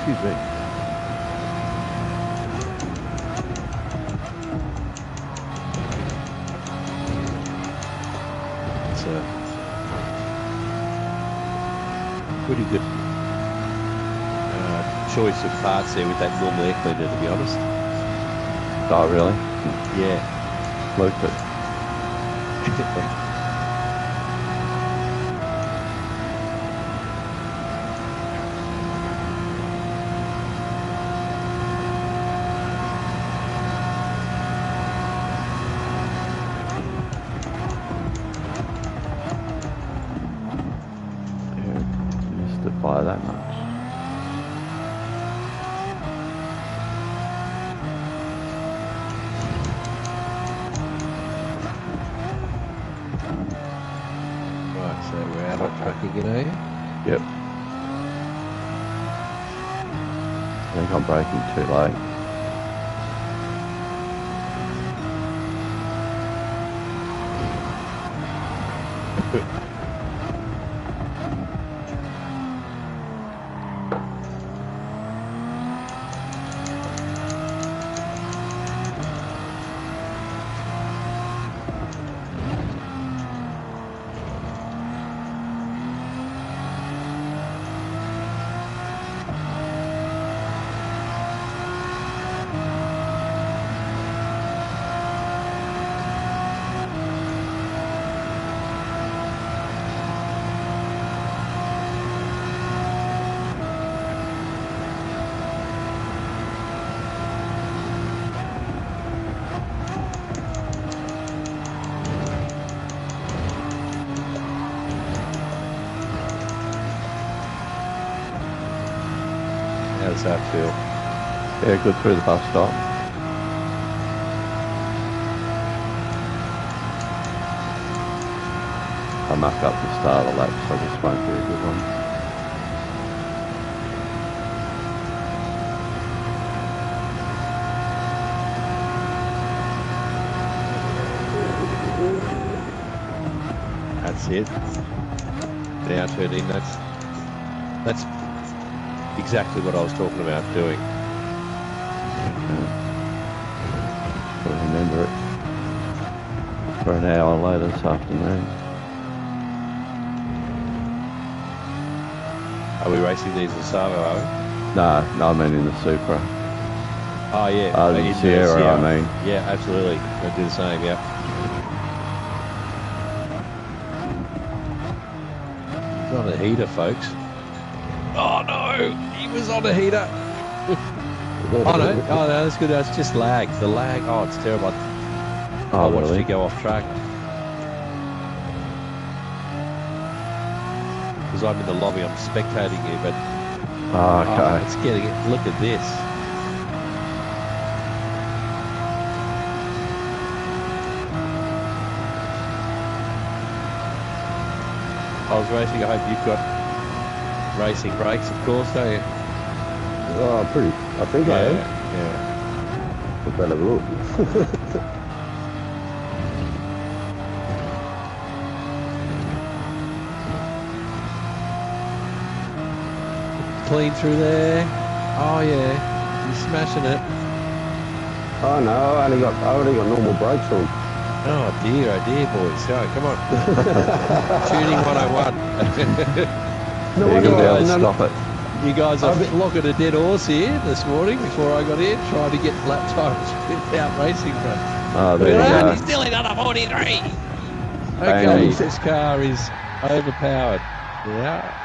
Excuse me. It's a pretty good choice of parts there with that normal air cleaner, to be honest. Oh, really? Yeah. fluked it. Yeah, missed it by that much. Right, so we're out on track again, are you? Yep. I think I'm braking too late. How does that feel? Yeah, good through the bus stop. I muck up the start of the lap, so this won't be a good one. That's it. Now turn in. That's exactly what I was talking about doing. Got to remember it for an hour later this afternoon. Are we racing these in Savo, are we? No, I mean in the Supra. Oh, yeah. The In Sierra, I mean. Yeah, absolutely. I do the same, yeah. He's on a heater, folks. Oh, no. He was on a heater. Oh, no, that's good. That's just lag. The lag. Oh, it's terrible. I watched really? you go off track. Because I'm in the lobby, I'm spectating you, but Oh, okay. it's getting it. Look at this. I was racing. I hope you've got racing brakes, of course, don't you? Oh, pretty. I think I am. Yeah. I better have a look. Clean through there. Oh yeah, you're smashing it. Oh no, I only got normal brakes on. Oh dear, boys. Oh, come on. Tuning 101. No, Yeah, I go down, no, stop it. You guys are I've been- flogging a dead horse here this morning before I got here, trying to get lap times without racing front. Oh, there you go. He's still in under 43. Bang. Okay, this car is overpowered. Yeah.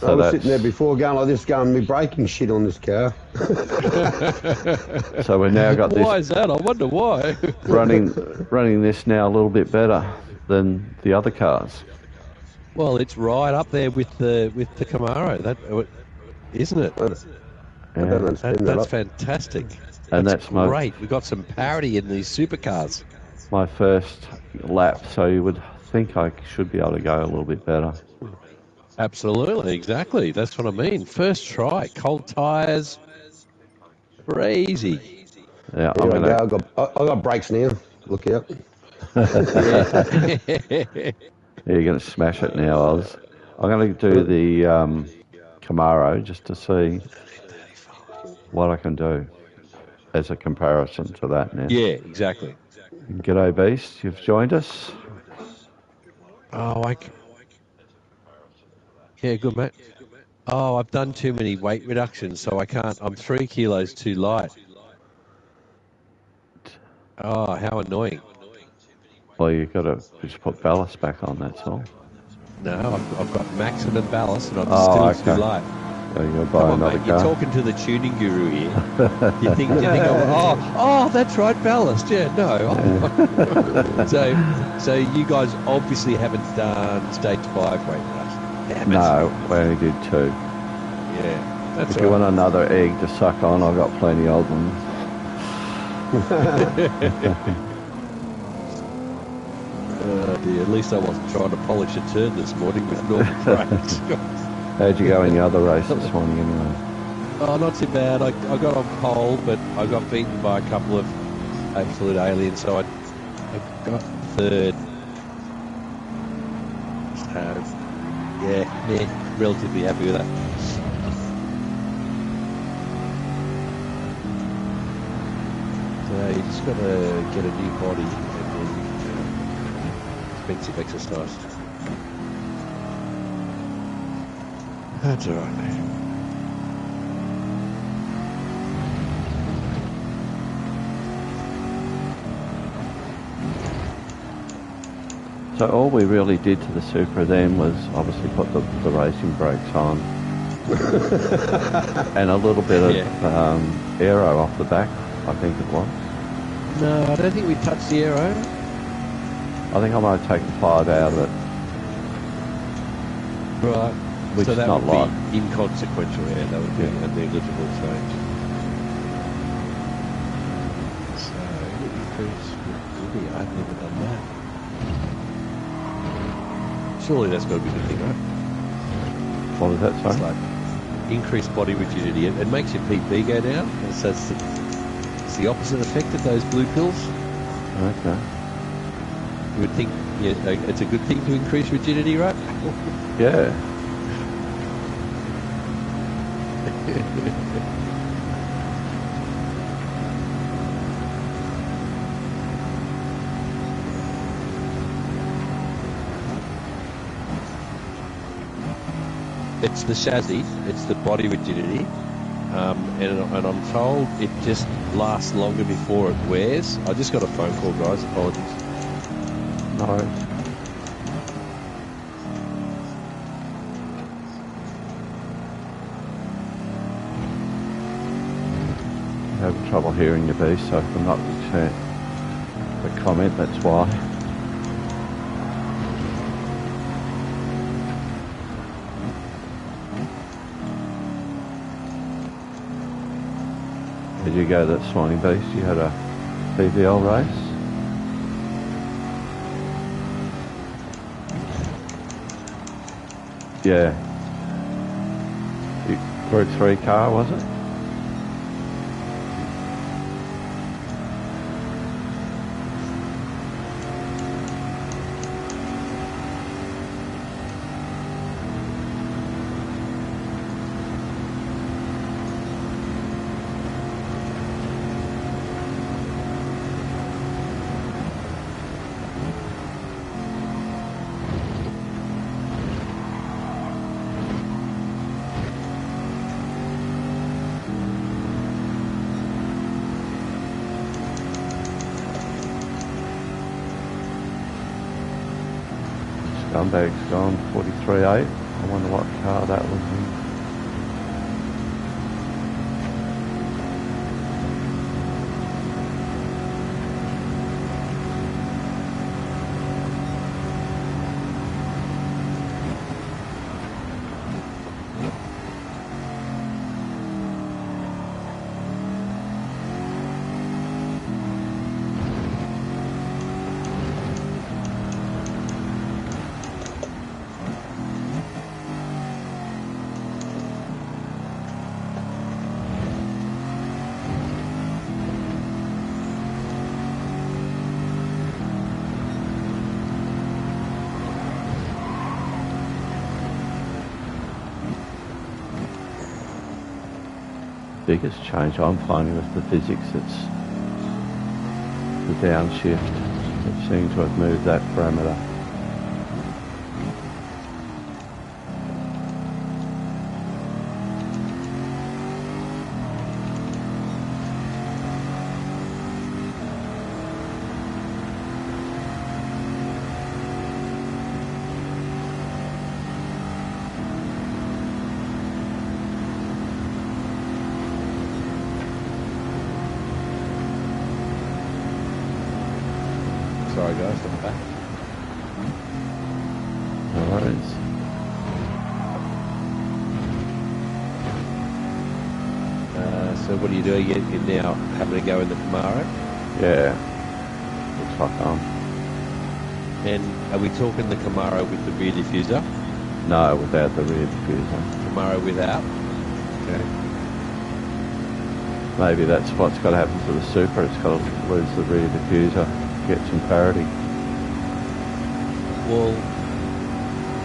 I was sitting there before going like this, going, me braking shit on this car. So we've now got Why this is that? I wonder why. running this now a little bit better than the other cars. Well, it's right up there with the Camaro. That isn't it? I don't understand that. That's fantastic. And that's that's my- great. We've got some parity in these supercars. My first lap, so you would think I should be able to go a little bit better. Absolutely, exactly. That's what I mean. First try, cold tyres, crazy. Yeah, Here I'm I gonna. go. I got brakes now. Look out. Yeah, you're gonna smash it now, Oz. I'm gonna do the Camaro just to see what I can do as a comparison to that now. Yeah, exactly. G'day, Beast. You've joined us. Oh, yeah, good mate. Oh, I've done too many weight reductions, so I can't. I'm 3 kilos too light. Oh, how annoying. Well, you've got to just put ballast back on, that's all. No, I've got maximum ballast and I'm Oh, still too okay. low. So you'll Come buy on, another mate. You're car? talking to the tuning guru here. Do you think that's right, ballast. Yeah, no. So you guys obviously haven't done stage 5 weight rush. Damn it. No, we only did 2. Yeah, that's If you right. want another egg to suck on, I've got plenty of them. Oh dear, at least I wasn't trying to polish a turn this morning with normal brakes. How'd you go in the other race this morning anyway? Oh, not too bad. I got on pole, but I got beaten by a couple of absolute aliens, so I got third. So, yeah, relatively happy with that. So you just got to get a new body and then expensive exercise. That's all right, mate. So all we really did to the Supra then was obviously put the racing brakes on and a little bit of aero off the back, I think it was. No, I don't think we touched the aero. I think I might have taken 5 out of it. Right. Which so is that not would lot. be inconsequential, yeah, that would be a negligible change. So, increase, maybe I've never done that. Surely that's got to be the thing, right? What is that, It's sorry? like increased body rigidity. It makes your PP go down. And so it's the opposite effect of those blue pills. Okay. You would think it's a good thing to increase rigidity, right? Yeah. It's the chassis, it's the body rigidity, and I'm told it just lasts longer before it wears. I just got a phone call, guys. Apologies. No worries. Having trouble hearing you, B, so if I'm not the comment, that's why. Did you go this morning, Beast? You had a BVL race? Yeah. Group 3 car, was it? Scumbag's gone 43.8. I wonder what car that was in. Biggest change I'm finding with the physics, it's the downshift. It seems to have moved that parameter. tunes. So what are you doing? You're now having a go in the Camaro? Yeah, looks like And are we talking the Camaro with the rear diffuser? no, without the rear diffuser. Camaro without? Okay. Maybe that's what's got to happen to the Supra. It's got to lose the rear diffuser, get some parity. Well,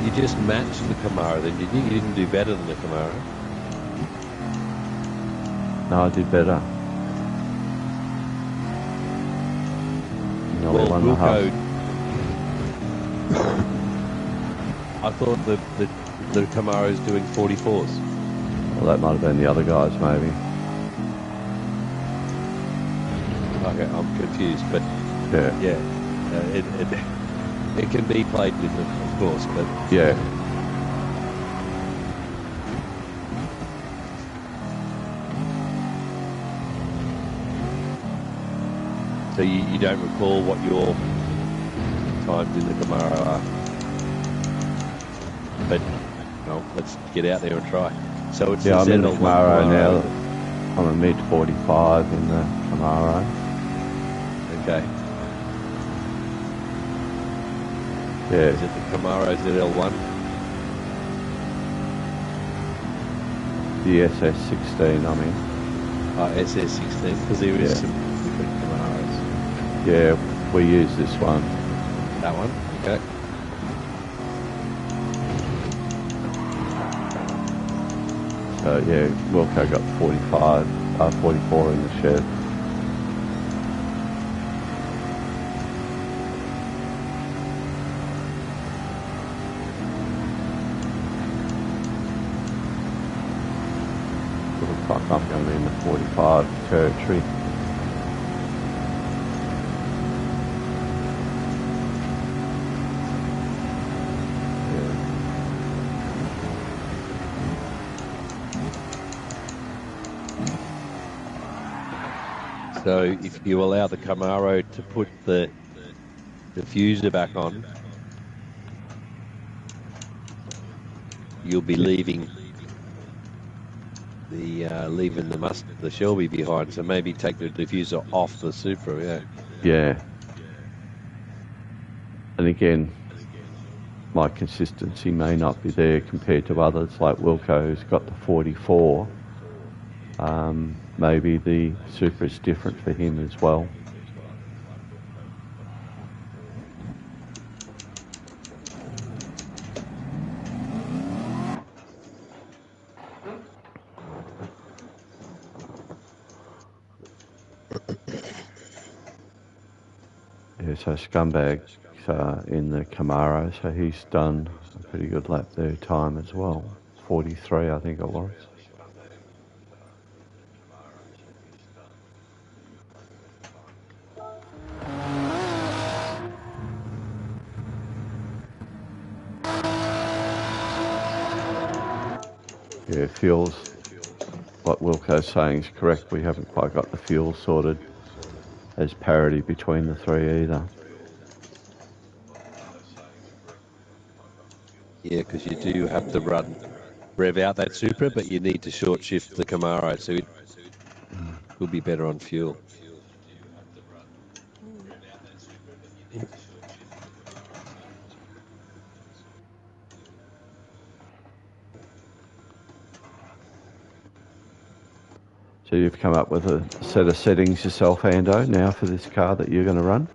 you just matched the Camaro then, didn't you? You didn't do better than the Camaro. No, I did better. Nearly Well, 1.5. Wilco, I thought the Camaro's doing 44s. Well, that might have been the other guys, maybe. Okay, I'm confused, but Yeah. it can be played with them, of course, but Yeah. so you don't recall what your times in the Camaro are. But well, let's get out there and try. So it's Yeah, the I'm in the ZL1 Camaro now. I'm a mid 45 in the Camaro. Okay. Yeah. Is it the Camaro ZL1? The SS16, I mean. SS16, because there is Yeah. some different Camaros. Yeah, we use this one. That one? Okay. So yeah, Wilco got 44 in the shed. Looks like I'm going to be in the 45 territory. So if you allow the Camaro to put the diffuser back on, you'll be leaving the Shelby behind. So maybe take the diffuser off the Supra. Yeah. Yeah. And again, my consistency may not be there compared to others like Wilco, who's got the 44. Maybe the Supra is different for him as well. Yeah, so Scumbag in the Camaro, so he's done a pretty good lap there time as well. 43, I think it was. Yeah, fuels, what Wilco's saying is correct. We haven't quite got the fuel sorted as parity between the three either. Yeah, because you do have to rev out that Supra, but you need to short shift the Camaro, so it will be better on fuel. So you've come up with a set of settings yourself, Ando, now for this car that you're going to run?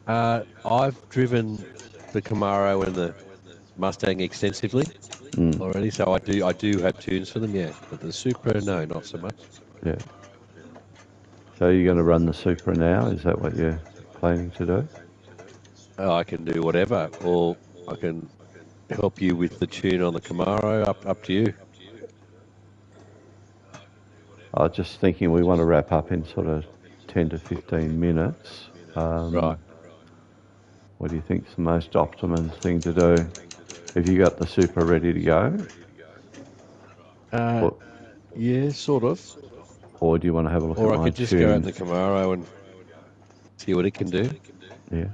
I've driven the Camaro and the Mustang extensively already, so I do have tunes for them, yeah. But the Supra, no, not so much. Yeah. So you're going to run the Supra now? Is that what you're planning to do? I can do whatever, or I can help you with the tune on the Camaro. Up to you. I was just thinking we want to wrap up in sort of 10 to 15 minutes. Right. What do you think's the most optimum thing to do? Have you got the Supra ready to go? Yeah, sort of. Or do you want to have a look Or at I my could just go out in tunes? the Camaro and see what it can do, Yeah.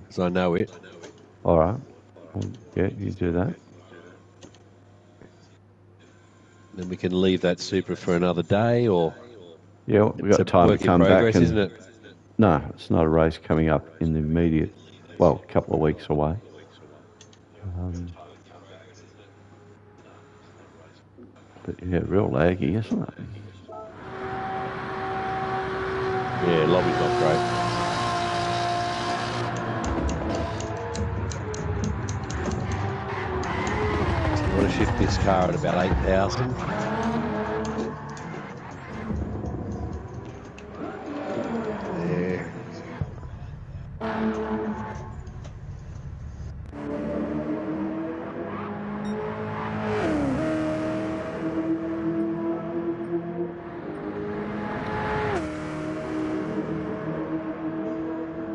because I know it. All right. Well, yeah, you do that. Then we can leave that super for another day, or Yeah, we've it's a got time to work in come back progress, isn't and... it? No, it's not a race coming up in the immediate, well, couple of weeks away. But yeah, real laggy, isn't it? Yeah, lobby's not great. So you want to shift this car at about 8,000. Yeah.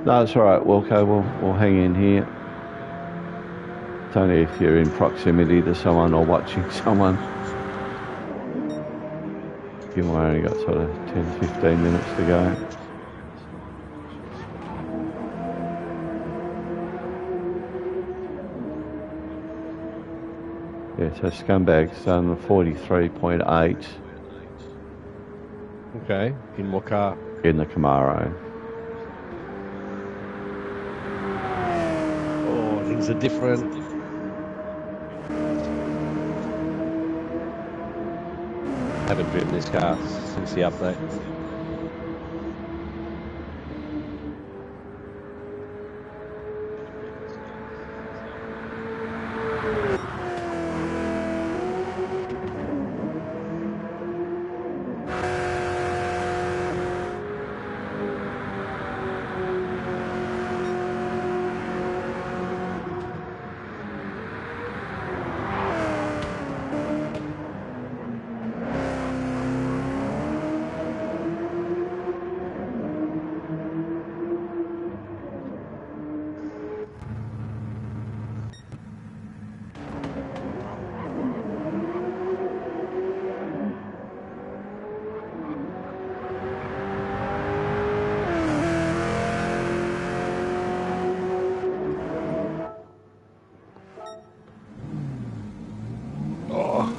No, it's all right, Wilco. We'll hang in here. It's only if you're in proximity to someone or watching someone. You've only got sort of 10, 15 minutes to go. Yeah, so Scumbag's done 43.8 Okay. In what car? in the Camaro. Oh, things are different. Haven't driven this car since the update. Oh.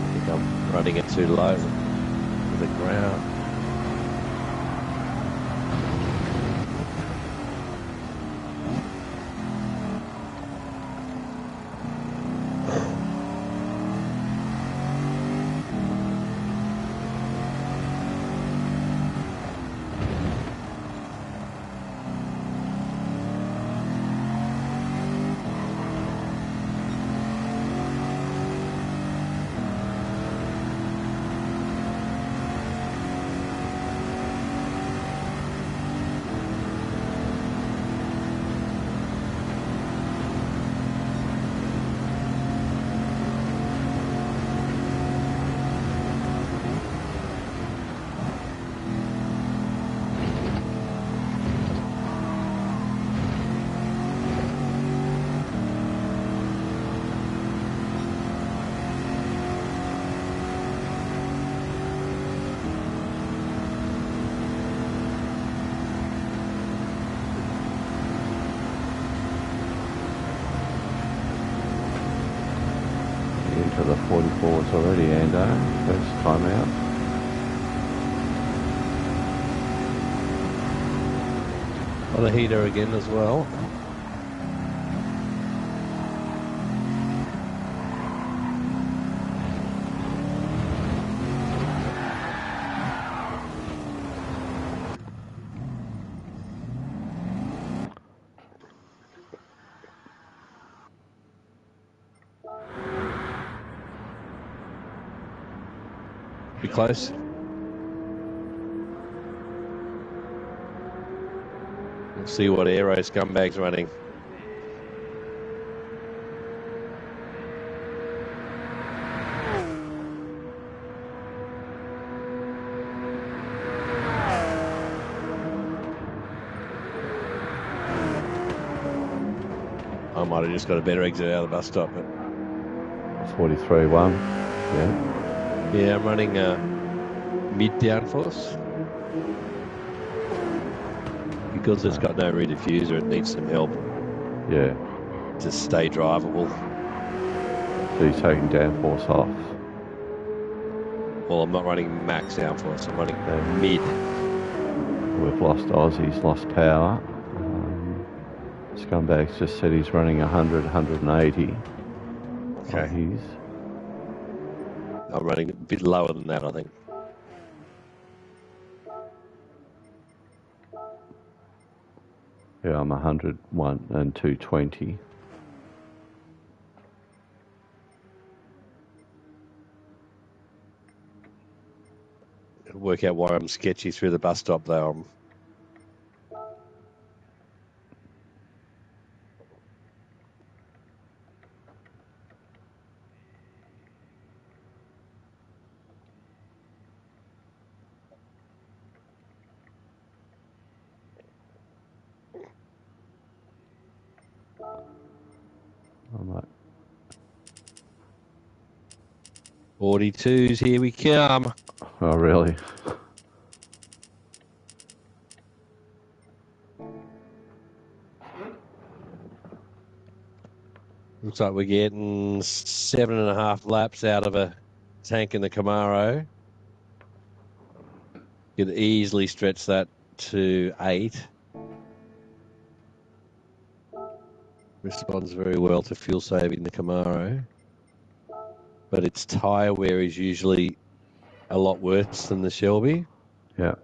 I think I'm running it too low to the ground. Into the 44s already, Ando. First time out. On the heater again as well. Be close. We'll see what Aero Scumbag's running. I might have just got a better exit out of the bus stop. But 43.1. Yeah. yeah, I'm running mid downforce. Because it's got no rear diffuser, it needs some help Yeah. to stay drivable. So you're taking downforce off. Well, I'm not running max downforce, I'm running Yeah. mid. We've lost Aussie's lost power. Scumbag's just said he's running 100, 180. Okay. He's I'm running a bit lower than that, I think. yeah, I'm 101 and 220. Work out why I'm sketchy through the bus stop, though. I'm like, 42s, here we come. oh really? Looks like we're getting 7.5 laps out of a tank in the Camaro. Could easily stretch that to 8. Responds very well to fuel saving the Camaro. But its tyre wear is usually a lot worse than the Shelby. Yeah.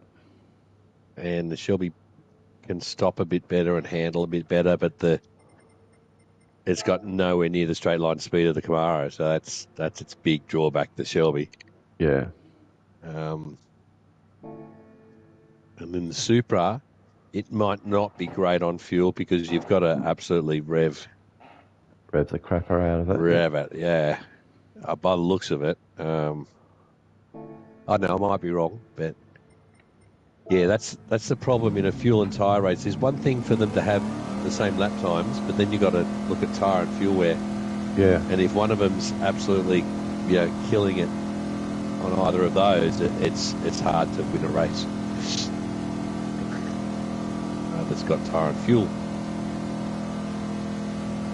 And the Shelby can stop a bit better and handle a bit better, but it's got nowhere near the straight line speed of the Camaro, so that's its big drawback, the Shelby. Yeah. And then the Supra, it might not be great on fuel because you've got to absolutely rev Rev the crapper out of it. it, yeah. By the looks of it, I know I might be wrong, but yeah, that's the problem in a fuel and tyre race. There's one thing for them to have the same lap times, but then you've got to look at tyre and fuel wear. Yeah. And if one of them's absolutely, killing it on either of those, it's hard to win a race that's got tyre and fuel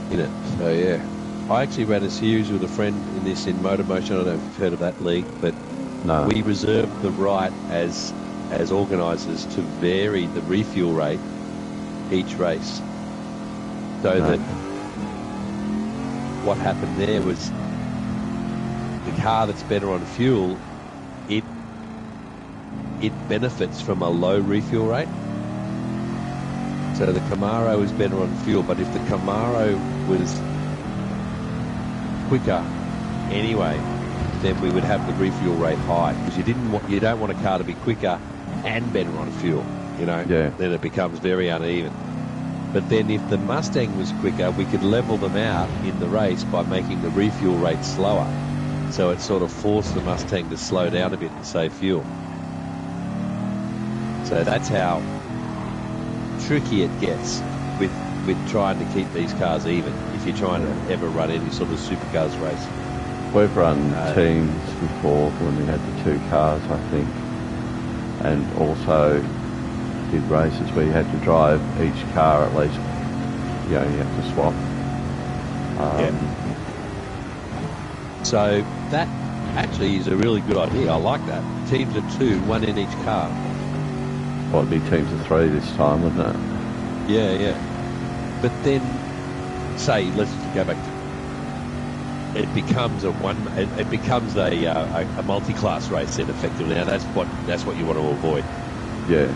in it. So yeah, I actually ran a series with a friend in Motor Motion. I don't know if you've heard of that league, but No. we reserved the right as organisers to vary the refuel rate each race. So that what happened there was the car that's better on fuel, it benefits from a low refuel rate. So the Camaro is better on fuel, but if the Camaro was quicker anyway, then we would have the refuel rate high, because you don't want a car to be quicker and better on fuel, Yeah. Then it becomes very uneven. But then if the Mustang was quicker, we could level them out in the race by making the refuel rate slower. So it sort of forced the Mustang to slow down a bit and save fuel. So that's how tricky it gets with trying to keep these cars even if you're trying to ever run any sort of supercars race. We've run teams before when we had the two cars, I think, and also did races where you had to drive each car at least. You have to swap. So that actually is a really good idea. I like that. Teams of 2, 1 in each car. Well, it'd be teams of 3 this time, wouldn't it? Yeah. But then, say, let's go back to it becomes a multi-class race then effectively. Now that's what you want to avoid. Yeah.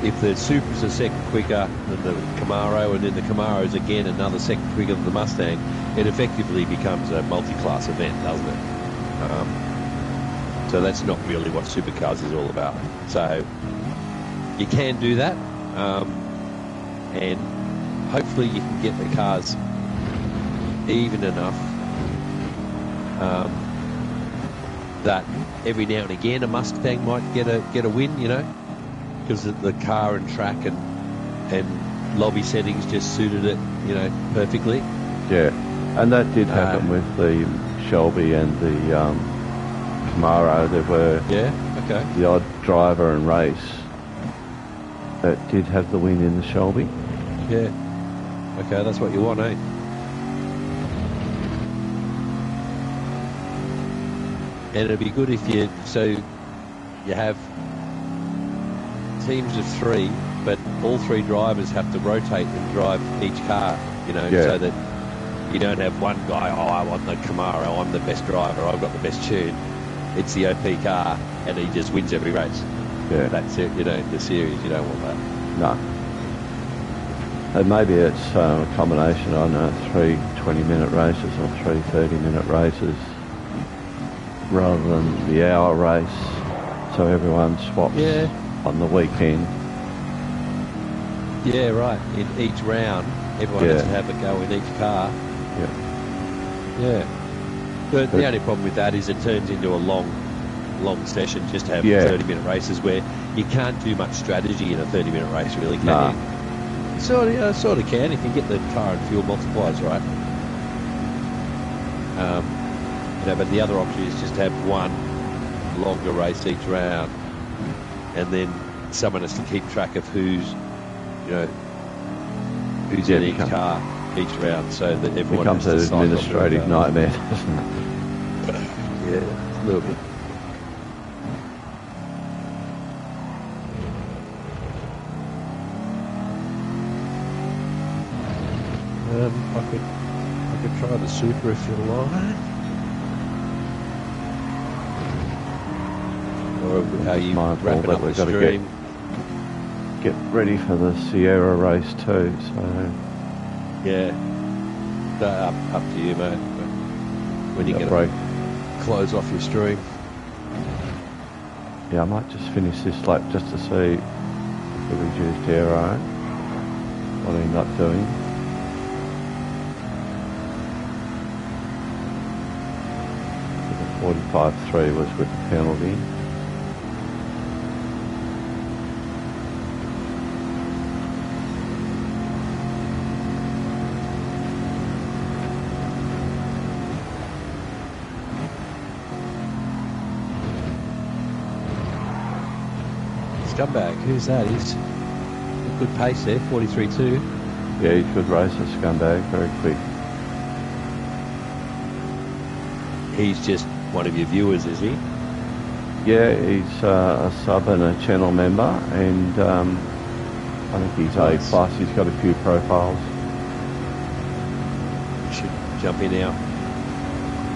If the Supra's a second quicker than the Camaro, and then the Camaro's again another second quicker than the Mustang, it effectively becomes a multi-class event, doesn't it? So that's not really what supercars is all about. So you can do that, and hopefully you can get the cars even enough that every now and again a Mustang might get a win, you know, because the car and track and lobby settings just suited it, you know, perfectly. Yeah, and that did happen with the Shelby and the Camaro. There were the odd driver and race that did have the win in the Shelby. Yeah. Okay, that's what you want, eh? And it'd be good if you have teams of 3, but all 3 drivers have to rotate and drive each car, you know, so that you don't have one guy, I want the Camaro, I'm the best driver, I've got the best tune. It's the OP car, and he just wins every race. Yeah. That's it, you know, in the series, you don't want that. No. And maybe it's a combination, I don't know, 3 20-minute races or 3 30-minute races rather than the hour race, so everyone swaps on the weekend. Yeah, right. In each round, everyone has to have a go in each car. Yeah. But the only problem with that is it turns into a long session just to have 30-minute races where you can't do much strategy in a 30-minute race, really, can you? Sort of can if you get the car and fuel multipliers right. You know, but the other option is just to have one longer race each round, and then someone has to keep track of who's in each car each round, so that everyone becomes an administrative nightmare, doesn't it? Yeah, a little bit. I could try the Super if you like. Or how you wrapping up the stream. Get ready for the Sierra race too, so... Yeah. Up to you, mate. When you get break, close off your stream. Yeah, I might just finish this lap just to see the reduced aero, what I end up doing. The 45.3 was with the penalty. Scumbag, who's that? He's a good pace there, 43.2. Yeah, he's a good racer, Scumbag, very quick. He's just one of your viewers, is he? Yeah, he's a sub and a channel member, and I think he's A+. He's got a few profiles. Should jump in our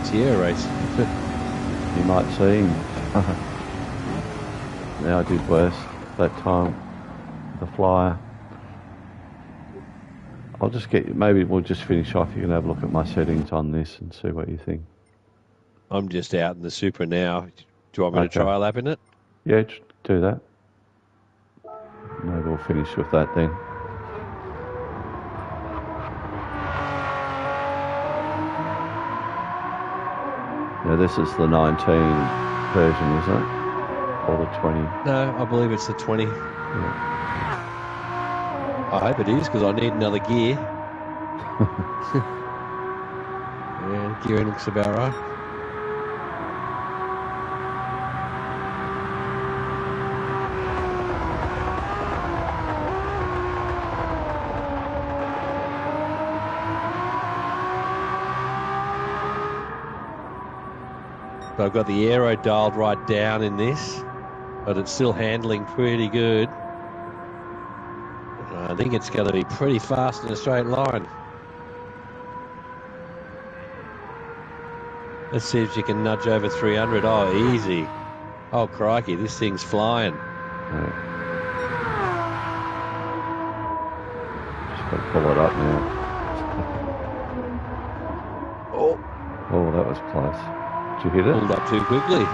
Sierra race. You might see him. Now I did worse that time, the Flyer. I'll just maybe we'll just finish off. You can have a look at my settings on this and see what you think. I'm just out in the Super now. Do you want me to try a lap in it? Yeah, do that. Maybe we'll finish with that then. Now this is the 19 version, isn't it? Or the 20? No, I believe it's the 20. Yeah. I hope it is, because I need another gear. Yeah, gearing looks about right. But I've got the aero dialed right down in this, but it's still handling pretty good. I think it's going to be pretty fast in a straight line. Let's see if you can nudge over 300. Oh, easy. Oh, crikey, this thing's flying. Right. Just got to pull it up now. Oh, that was close. Did you hit it? pulled up too quickly.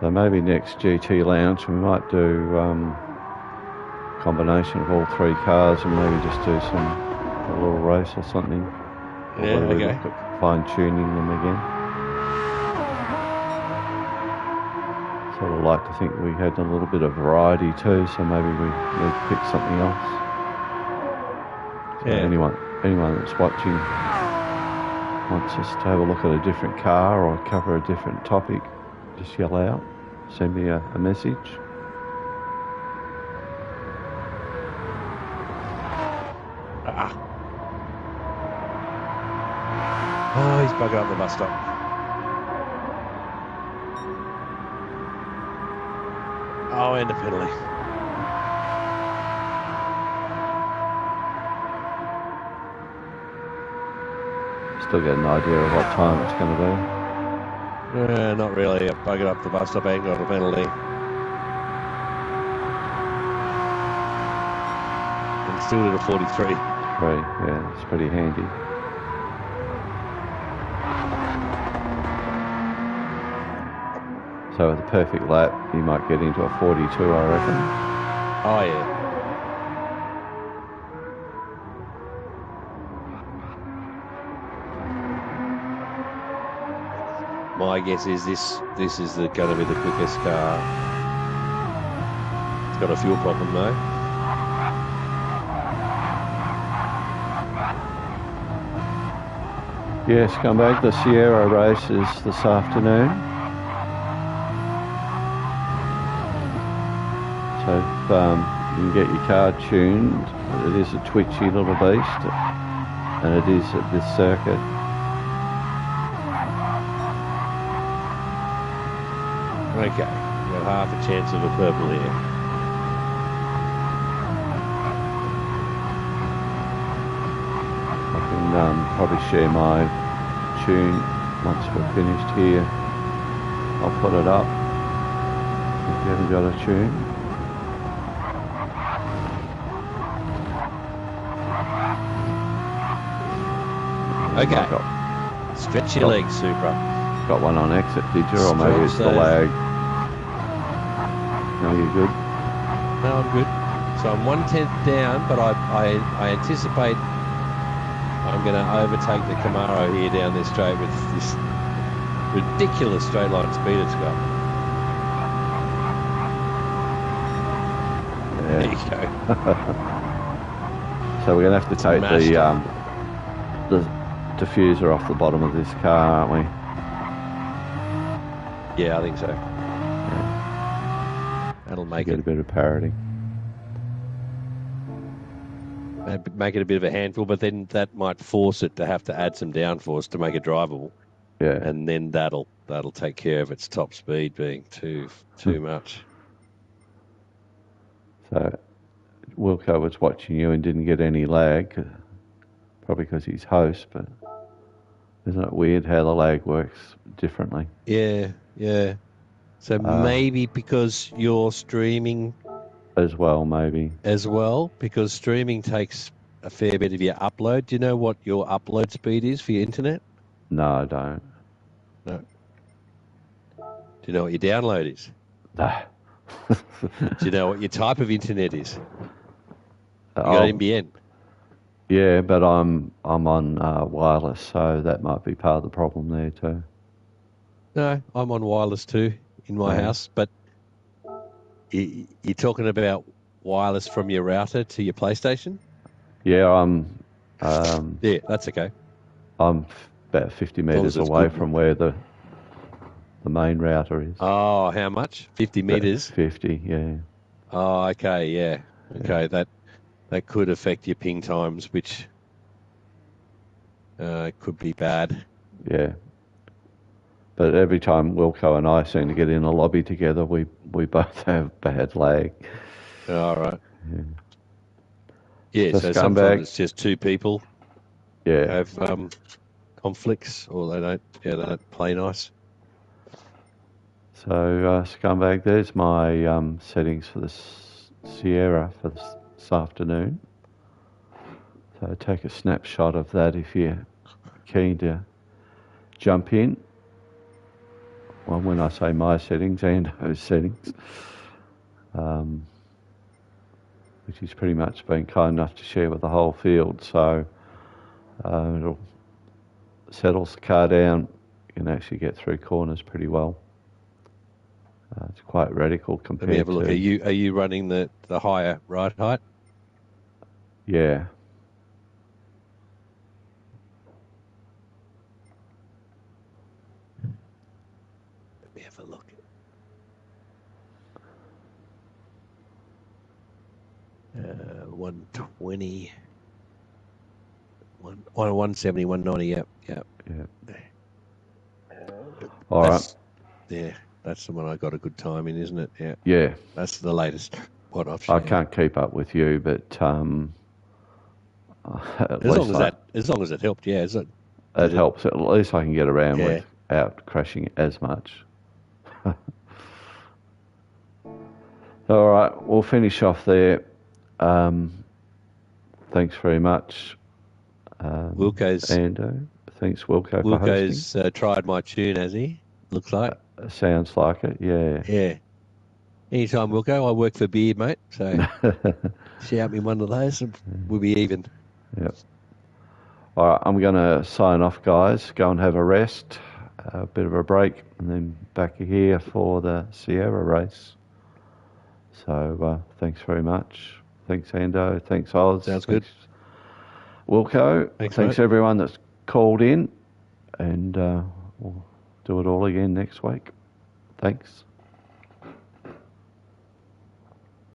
So maybe next GT Lounge we might do combination of all three cars and maybe just do a little race or something. Or Yeah, whether we okay. look at fine-tuning them again. Sort of like to think we had a little bit of variety too, so maybe we need to pick something else. So Yeah. anyone that's watching wants us to have a look at a different car or cover a different topic, just yell out, send me a message. Oh, he's buggered up the bus stop. Oh, and a penalty. Still get an idea of what time it's going to be. Not really. I buggered up the bus stop and got a penalty. And still did a 43. Yeah, it's pretty handy. So with a perfect lap, you might get into a 42, I reckon. Oh, yeah. My guess is this is going to be the quickest car. It's got a fuel problem though. Yes, come back. The Sierra race is this afternoon. So if you can get your car tuned, it is a twitchy little beast, and it is at this circuit. Okay, got half a chance of a purple here. I can probably share my tune once we're finished here. I'll put it up if you haven't got a tune. Okay, stretch your legs, Supra. Got one on exit, did you? Or maybe it's the lag. No, you're good. No, I'm good. So I'm 1/10 down, but I anticipate I'm going to overtake the Camaro here down this straight with this ridiculous straight line speed it's got. Yeah. There you go. So we're going to have to take the diffuser off the bottom of this car, aren't we? Yeah, I think so. Yeah. That'll make Get it a bit of parity. make it a bit of a handful, but then that might force it to have to add some downforce to make it drivable. Yeah. And then that'll take care of its top speed being too much. So Wilco was watching you and didn't get any lag, probably because he's host, but isn't it weird how the lag works differently? Yeah. So maybe because you're streaming as well, maybe. As well, because streaming takes a fair bit of your upload. Do you know what your upload speed is for your internet? No, I don't. No. Do you know what your download is? No. Do you know what your type of internet is? You got NBN? Yeah, but I'm on wireless, so that might be part of the problem there too. No, I'm on wireless too in my house, but you're talking about wireless from your router to your PlayStation? Yeah, I'm. Yeah, that's okay. I'm about 50 metres away from where the main router is. Oh, how much? 50 metres? 50, yeah. Oh, okay, yeah. Okay, that could affect your ping times, which could be bad. Yeah. But every time Wilco and I seem to get in a lobby together, we both have bad lag. All right. Yeah. Yeah, so sometimes it's just two people. Yeah. Have conflicts, or they don't play nice. So Scumbag, there's my settings for the Sierra for this afternoon. So take a snapshot of that if you're keen to jump in. well, when I say my settings, Ando's settings, which he's pretty much been kind enough to share with the whole field. So it'll settles the car down. You can actually get through corners pretty well. It's quite radical compared Let me have a look. to... Are you running the higher ride height? Yeah. Let me have a look. 120, 170, 190. Yep. Yeah. All right. Yeah, that's the one I got a good time in, isn't it? Yeah. Yeah. That's the latest what I've I shared. can't keep up with you, but As long as it helped, yeah. It helps. At least I can get around Yeah. without crashing as much. All right, we'll finish off there. Thanks very much, Wilco's Ando. Thanks, Wilco, for hosting. Wilco's tried my tune, has he? Looks like. Sounds like it, yeah. Yeah. Anytime, Wilco. I work for Beard, mate. So shout me one of those and we'll be even. Yep. All right, I'm going to sign off, guys. Go and have a rest, a bit of a break, and then back here for the Sierra race. So thanks very much. Thanks, Ando. Thanks, Oz. Sounds good. Thanks, Wilco. Thanks, Thanks mate. everyone that's called in, and we'll do it all again next week. Thanks.